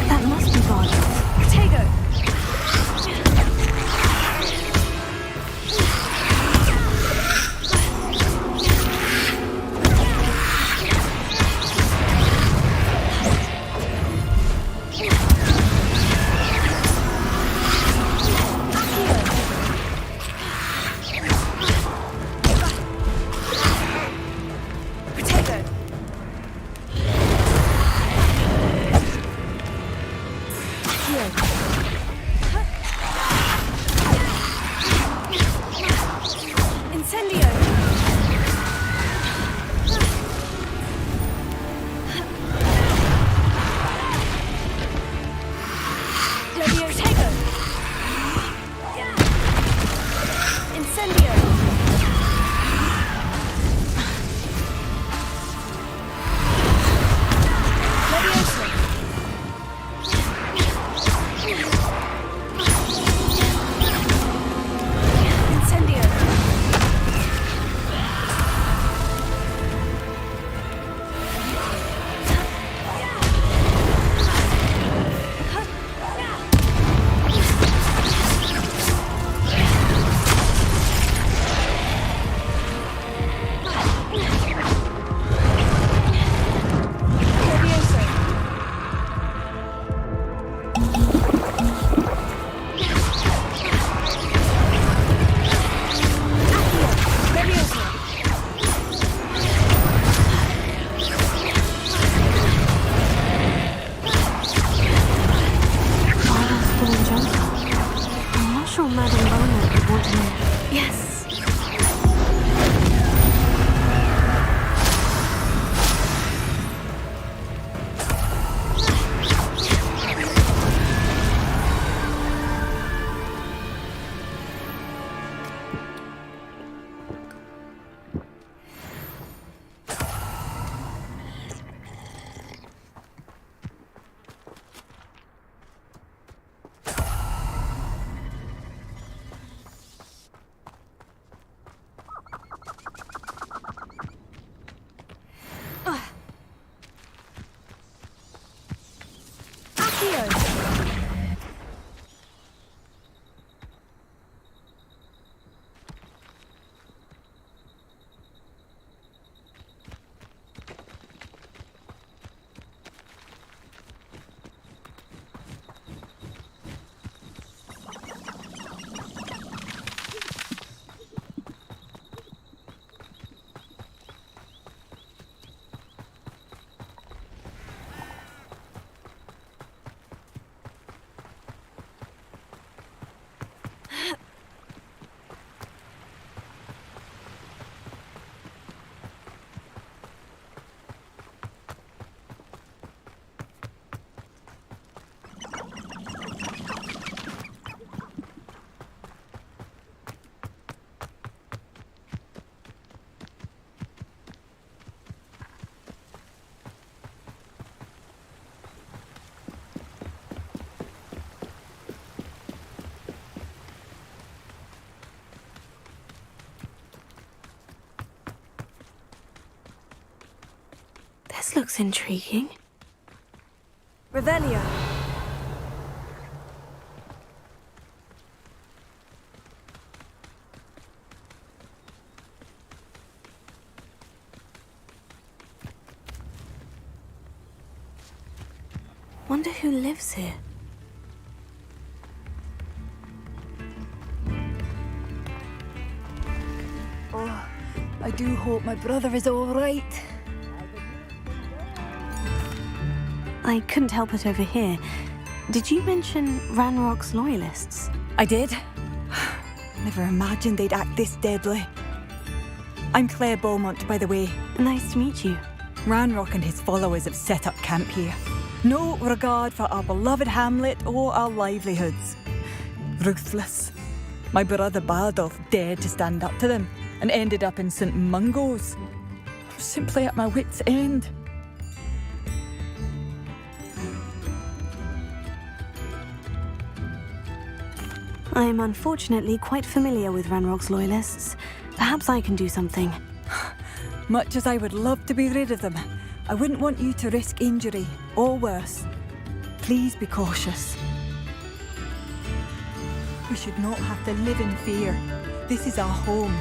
That must be God. Protego! This looks intriguing. Revelio. Wonder who lives here. Oh, I do hope my brother is all right. I couldn't help it over here. Did you mention Ranrock's loyalists? I did. Never imagined they'd act this deadly. I'm Claire Beaumont, by the way. Nice to meet you. Ranrock and his followers have set up camp here. No regard for our beloved hamlet or our livelihoods. Ruthless. My brother Bardolph dared to stand up to them and ended up in St. Mungo's. I'm simply at my wit's end. I am unfortunately quite familiar with Ranrock's loyalists. Perhaps I can do something. Much as I would love to be rid of them, I wouldn't want you to risk injury, or worse. Please be cautious. We should not have to live in fear. This is our home.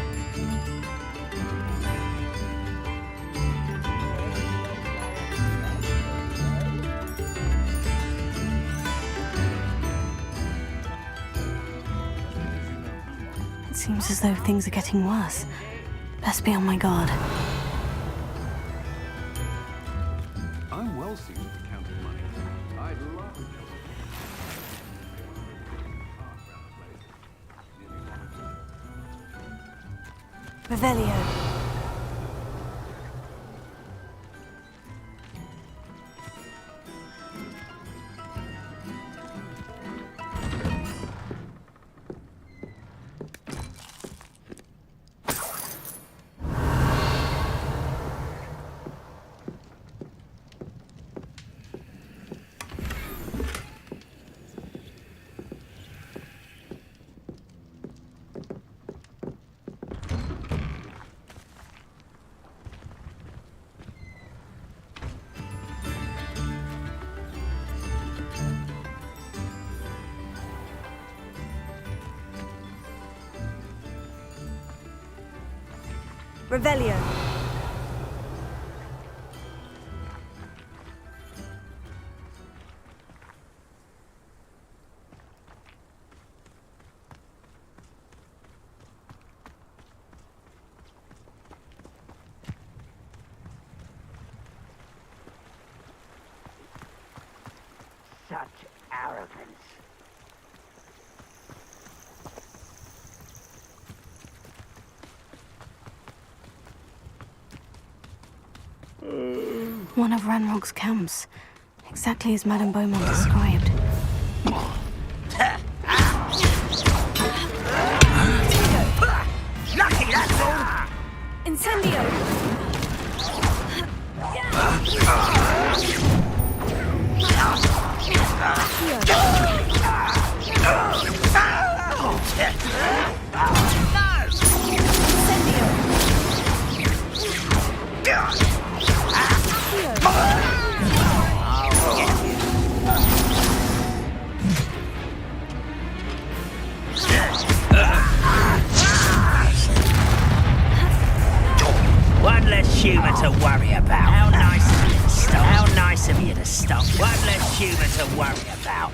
It seems as though things are getting worse. Best be on my guard. I'm well seen with the counting money. I'd love to Revelio. Revelio. Such arrogance. One of Ranrock's camps. Exactly as Madame Beaumont described. Lucky, that's all! Incendio! One less humour to worry about. How nice of you to stop. How nice of you to stop. One less humour to worry about.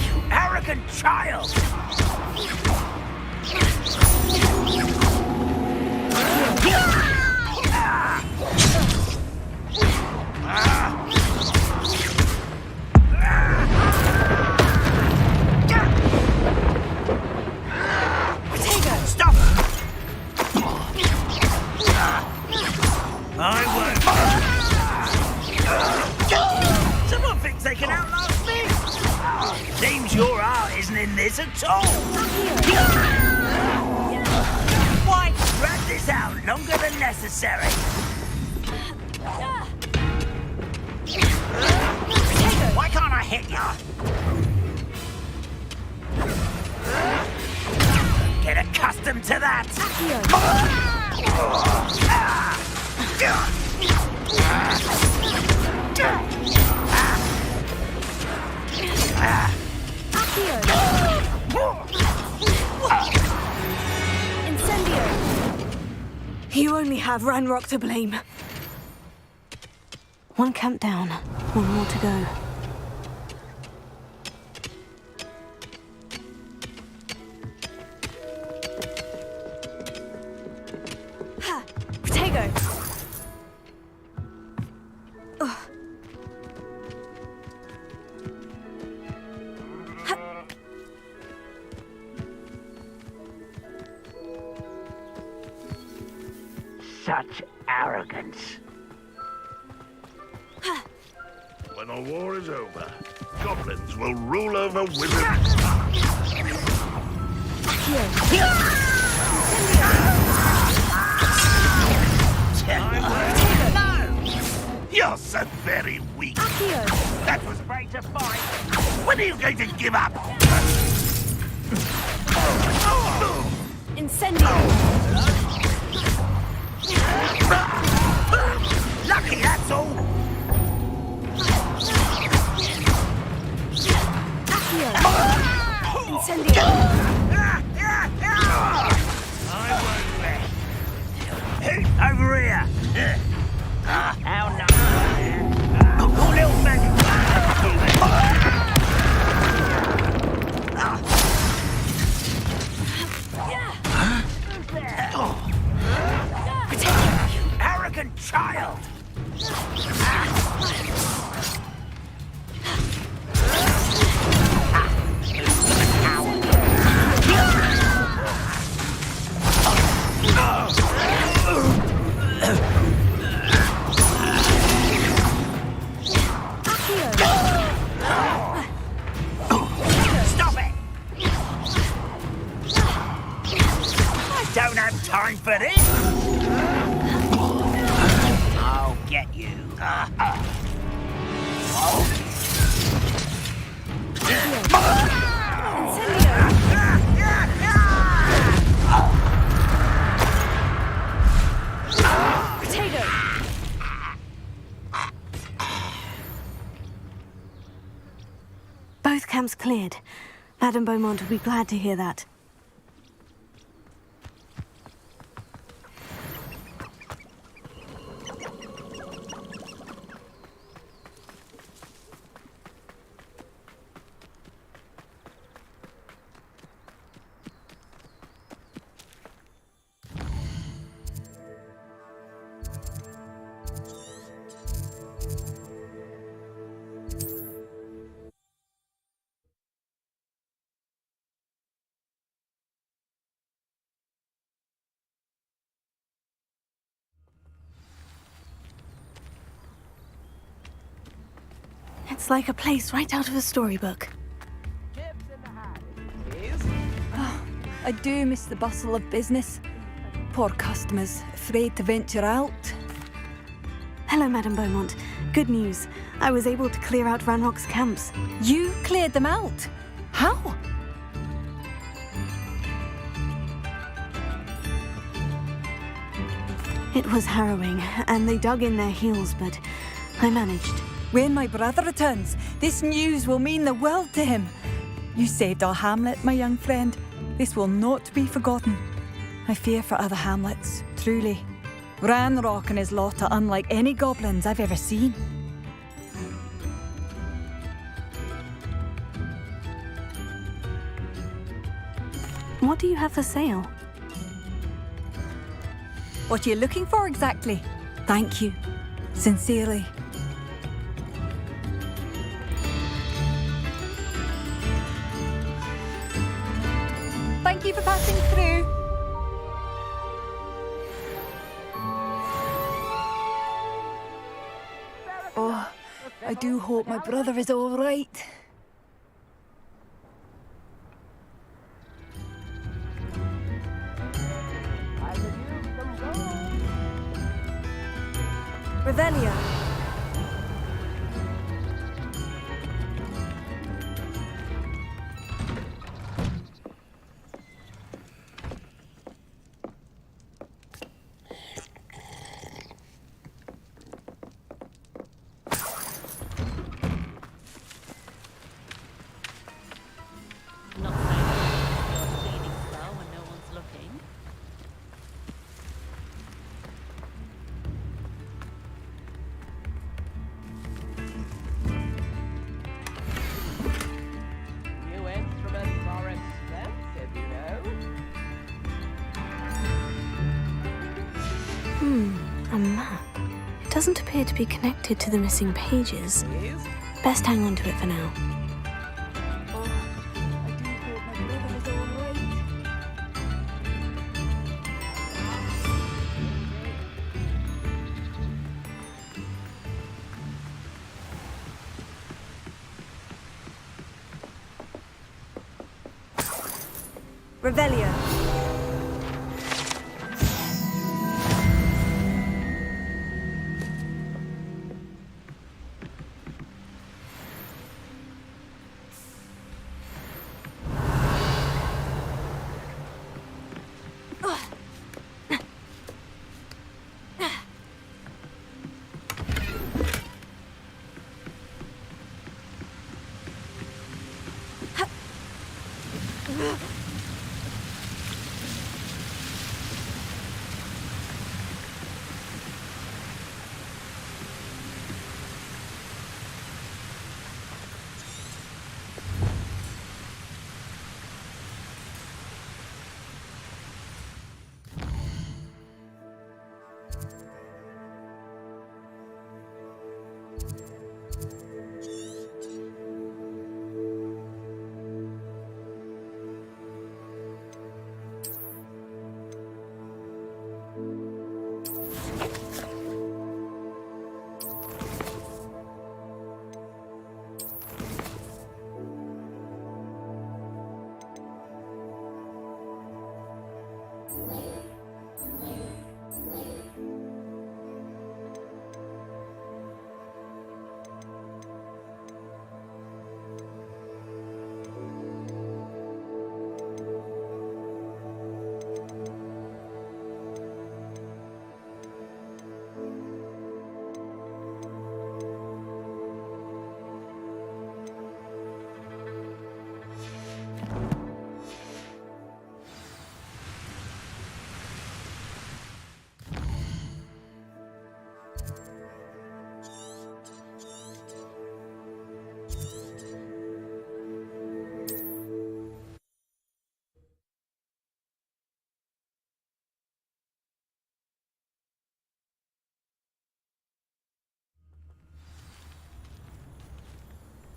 You arrogant child! Stop! I won't. Someone thinks they can outlast me? Seems your art isn't in this at all. Why drag this out longer than necessary? Why can't I hit ya! Get accustomed to that! Incendio! You only have Ranrock to blame. One camp down, one more to go. Ha! Protego! Ugh. Ha! Such arrogance. When the war is over, goblins will rule over wizards. You're so very weak. That was Afraid to fight. When are you going to give up? Incendio! Lucky, that's all. Incendio! Over here. How nice. Oh, little man. You arrogant child. Stop it! I don't have time for this. I'll get you. Both camps cleared. Madame Beaumont will be glad to hear that. It's like a place right out of a storybook. I do miss the bustle of business. Poor customers, afraid to venture out. Hello, Madame Beaumont. Good news. I was able to clear out Ranrock's camps. You cleared them out? How? It was harrowing, and they dug in their heels, but I managed. When my brother returns, this news will mean the world to him. You saved our hamlet, my young friend. This will not be forgotten. I fear for other hamlets, truly. Ranrock and his lot are unlike any goblins I've ever seen. What do you have for sale? What are you looking for exactly? Thank you. Sincerely. Thank you for passing through. Oh, I do hope my brother is all right. Revelio. A map. It doesn't appear to be connected to the missing pages. Best hang on to it for now. Revelio.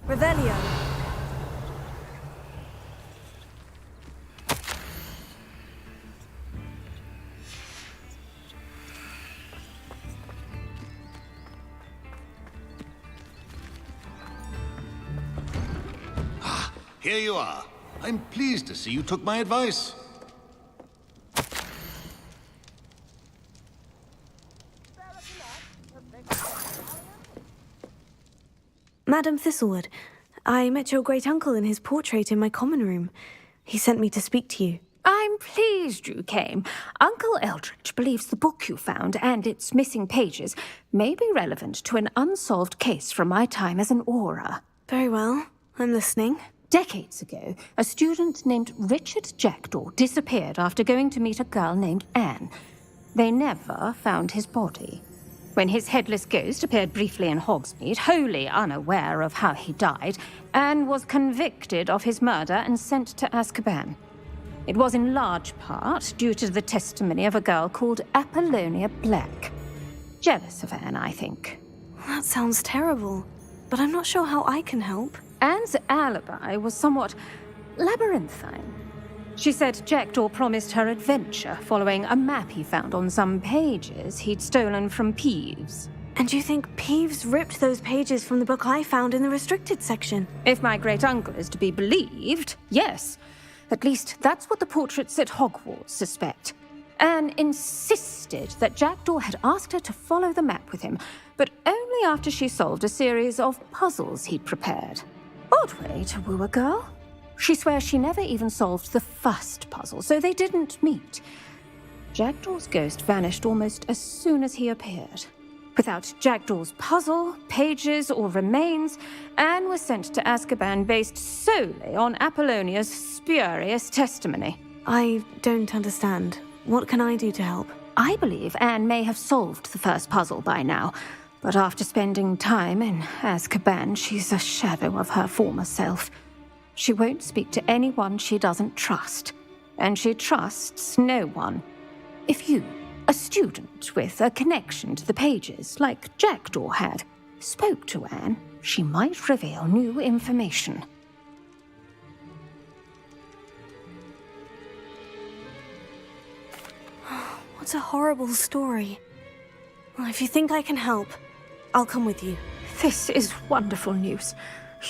Revelio. Here you are. I'm pleased to see you took my advice. Madam Thistlewood, I met your great-uncle in his portrait in my common room. He sent me to speak to you. I'm pleased you came. Uncle Eldridge believes the book you found and its missing pages may be relevant to an unsolved case from my time as an aura. Very well. I'm listening. Decades ago, a student named Richard Jackdaw disappeared after going to meet a girl named Anne. They never found his body. When his headless ghost appeared briefly in Hogsmeade, wholly unaware of how he died, Anne was convicted of his murder and sent to Azkaban. It was in large part due to the testimony of a girl called Apollonia Black. Jealous of Anne, I think. That sounds terrible, but I'm not sure how I can help. Anne's alibi was somewhat labyrinthine. She said Jackdaw promised her adventure following a map he found on some pages he'd stolen from Peeves. And you think Peeves ripped those pages from the book I found in the restricted section? If my great-uncle is to be believed, yes. At least that's what the portraits at Hogwarts suspect. Anne insisted that Jackdaw had asked her to follow the map with him, but only after she solved a series of puzzles he'd prepared. Odd way to woo a girl. She swears she never even solved the first puzzle, so they didn't meet. Jackdaw's ghost vanished almost as soon as he appeared. Without Jackdaw's puzzle, pages, or remains, Anne was sent to Azkaban based solely on Apollonia's spurious testimony. I don't understand. What can I do to help? I believe Anne may have solved the first puzzle by now, but after spending time in Azkaban, she's a shadow of her former self. She won't speak to anyone she doesn't trust, and she trusts no one. If you A student with a connection to the pages, like Jackdaw had, spoke to Anne. She might reveal new information. What a horrible story. Well, if you think I can help, I'll come with you. This is wonderful news.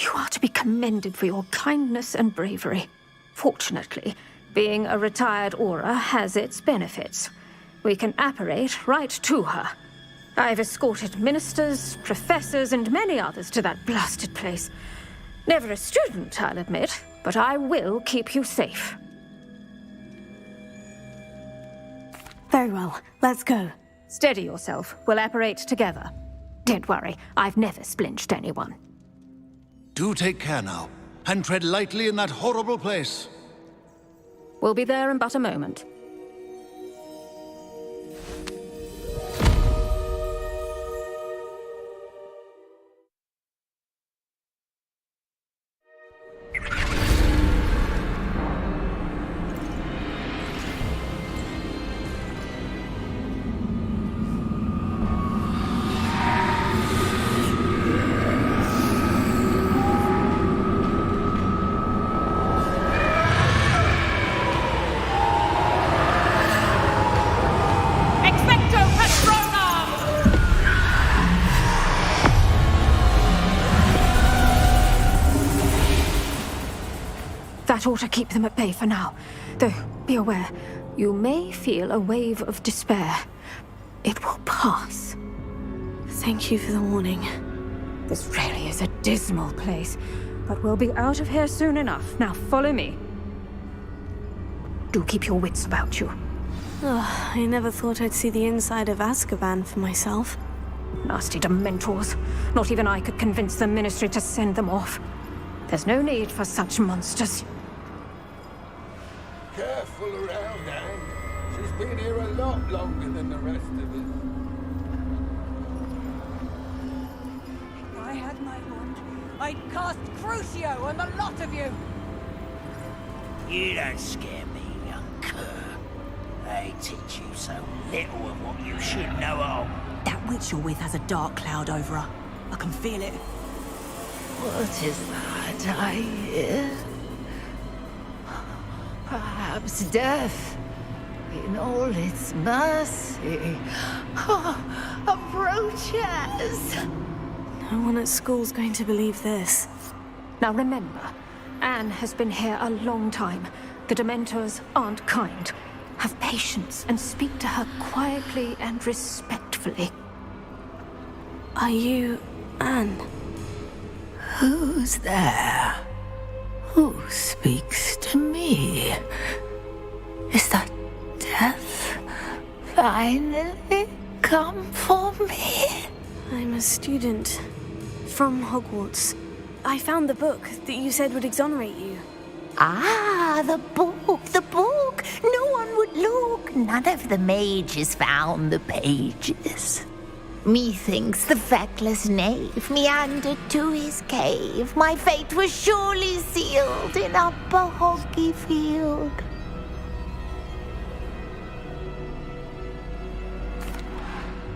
You are to be commended for your kindness and bravery. Fortunately, being a retired Aura has its benefits. We can apparate right to her. I've escorted ministers, professors, and many others to that blasted place. Never a student, I'll admit, but I will keep you safe. Very well, let's go. Steady yourself. We'll apparate together. Don't worry, I've never splinched anyone. Do take care now, and tread lightly in that horrible place. We'll be there in but a moment. That ought to keep them at bay for now. Though, be aware, you may feel a wave of despair. It will pass. Thank you for the warning. This really is a dismal place, but we'll be out of here soon enough. Now follow me. Do keep your wits about you. Oh, I never thought I'd see the inside of Azkaban for myself. Nasty Dementors. Not even I could convince the Ministry to send them off. There's no need for such monsters. Careful around, Anne. She's been here a lot longer than the rest of us. If I had my wand, I'd cast Crucio on the lot of you! You don't scare me, young cur. They teach you so little of what you should know of. That witch you're with has a dark cloud over her. I can feel it. What is that I hear? Perhaps death, in all its mercy, approaches. No one at school's going to believe this. Now remember, Anne has been here a long time. The Dementors aren't kind. Have patience and speak to her quietly and respectfully. Are you Anne? Who's there? Who speaks to me? Is that death finally come for me? I'm a student from Hogwarts. I found the book that you said would exonerate you. Ah, the book, the book! No one would look. None of the mages found the pages. Methinks the feckless knave meandered to his cave. My fate was surely sealed in Upper Hoggyfield.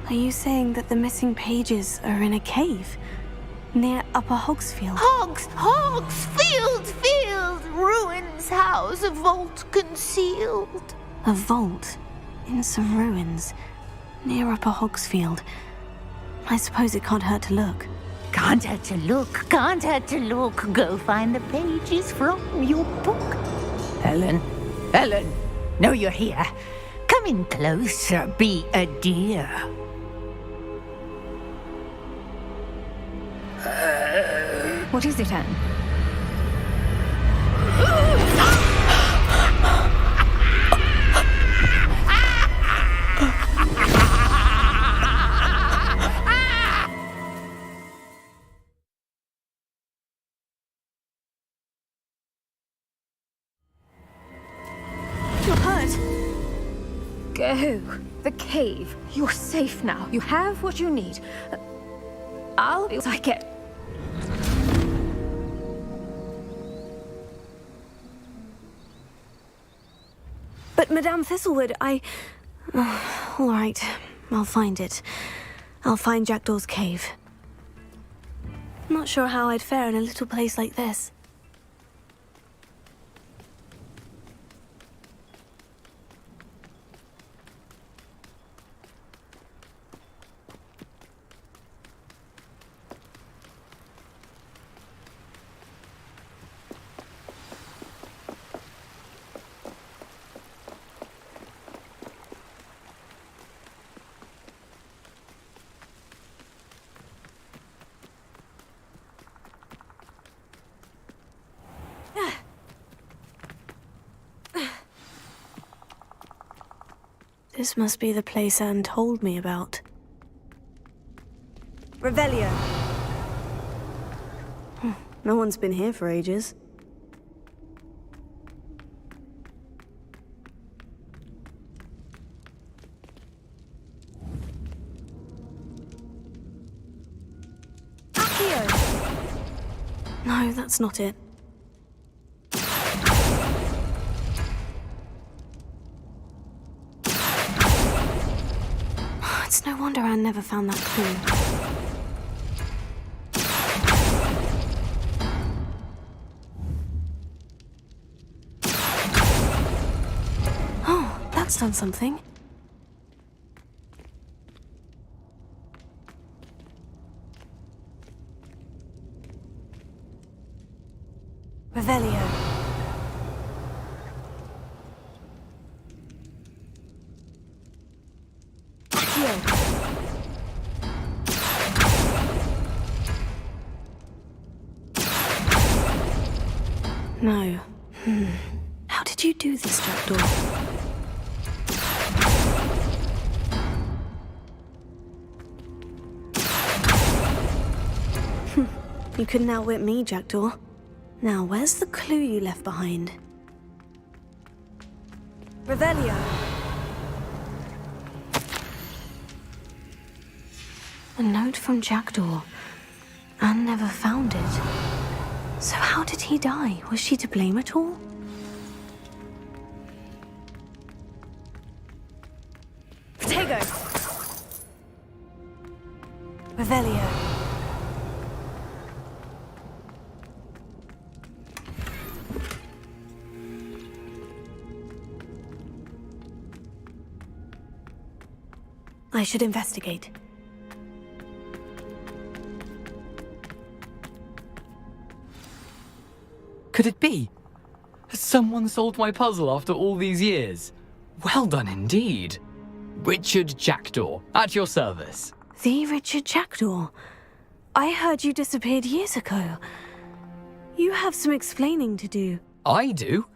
Are you saying that the missing pages are in a cave near Upper Hogsfield? Hogsfield! Ruins house, a vault concealed. A vault in some ruins near Upper Hogsfield. I suppose it can't hurt to look. Can't hurt to look, can't hurt to look. Go find the pages from your book. Helen, know you're here. Come in closer, be a dear. What is it, Anne? You're hurt. Go. The cave. You're safe now. You have what you need. I'll be as I get. But Madame Thistlewood, All right, I'll find it. I'll find Jackdaw's cave. Not sure how I'd fare in a little place like this. This must be the place Anne told me about. Revelio. No one's been here for ages. No, that's not it. It's no wonder Anne never found that clue. Oh, that's done something. Revelio. No. How did you do this, Jackdaw? You couldn't outwit me, Jackdaw. Now, where's the clue you left behind? Revelio. A note from Jackdaw. Anne never found it. So how did he die? Was she to blame at all? Protego. Revelio. I should investigate. Could it be? Has someone solved my puzzle after all these years? Well done indeed. Richard Jackdaw, at your service. The Richard Jackdaw? I heard you disappeared years ago. You have some explaining to do. I do?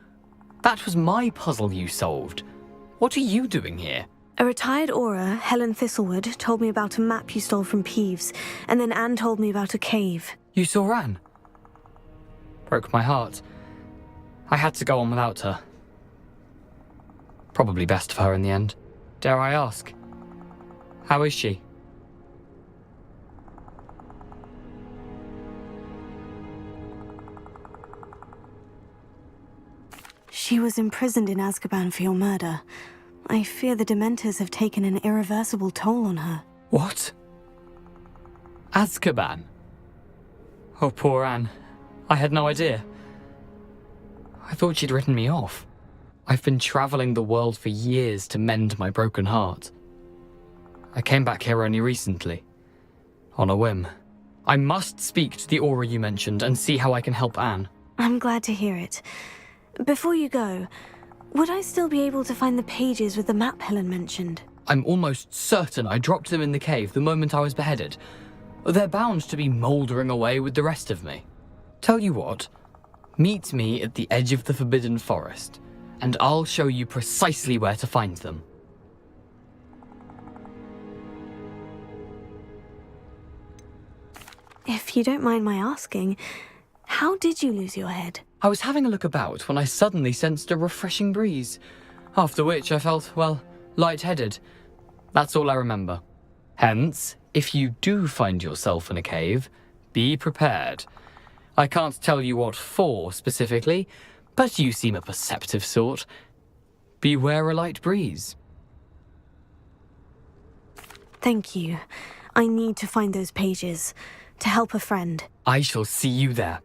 That was my puzzle you solved. What are you doing here? A retired Aura, Helen Thistlewood, told me about a map you stole from Peeves, and then Anne told me about a cave. You saw Anne? Broke my heart. I had to go on without her. Probably best for her in the end. Dare I ask? How is she? She was imprisoned in Azkaban for your murder. I fear the Dementors have taken an irreversible toll on her. What? Azkaban? Oh, poor Anne. I had no idea. I thought she'd written me off. I've been traveling the world for years to mend my broken heart. I came back here only recently, on a whim. I must speak to the Aura you mentioned and see how I can help Anne. I'm glad to hear it. Before you go, would I still be able to find the pages with the map Helen mentioned? I'm almost certain I dropped them in the cave the moment I was beheaded. They're bound to be mouldering away with the rest of me. Tell you what, meet me at the edge of the Forbidden Forest, and I'll show you precisely where to find them. If you don't mind my asking, how did you lose your head? I was having a look about when I suddenly sensed a refreshing breeze, after which I felt, well, lightheaded. That's all I remember. Hence, if you do find yourself in a cave, be prepared. I can't tell you what for specifically, but you seem a perceptive sort. Beware a light breeze. Thank you. I need to find those pages to help a friend. I shall see you there.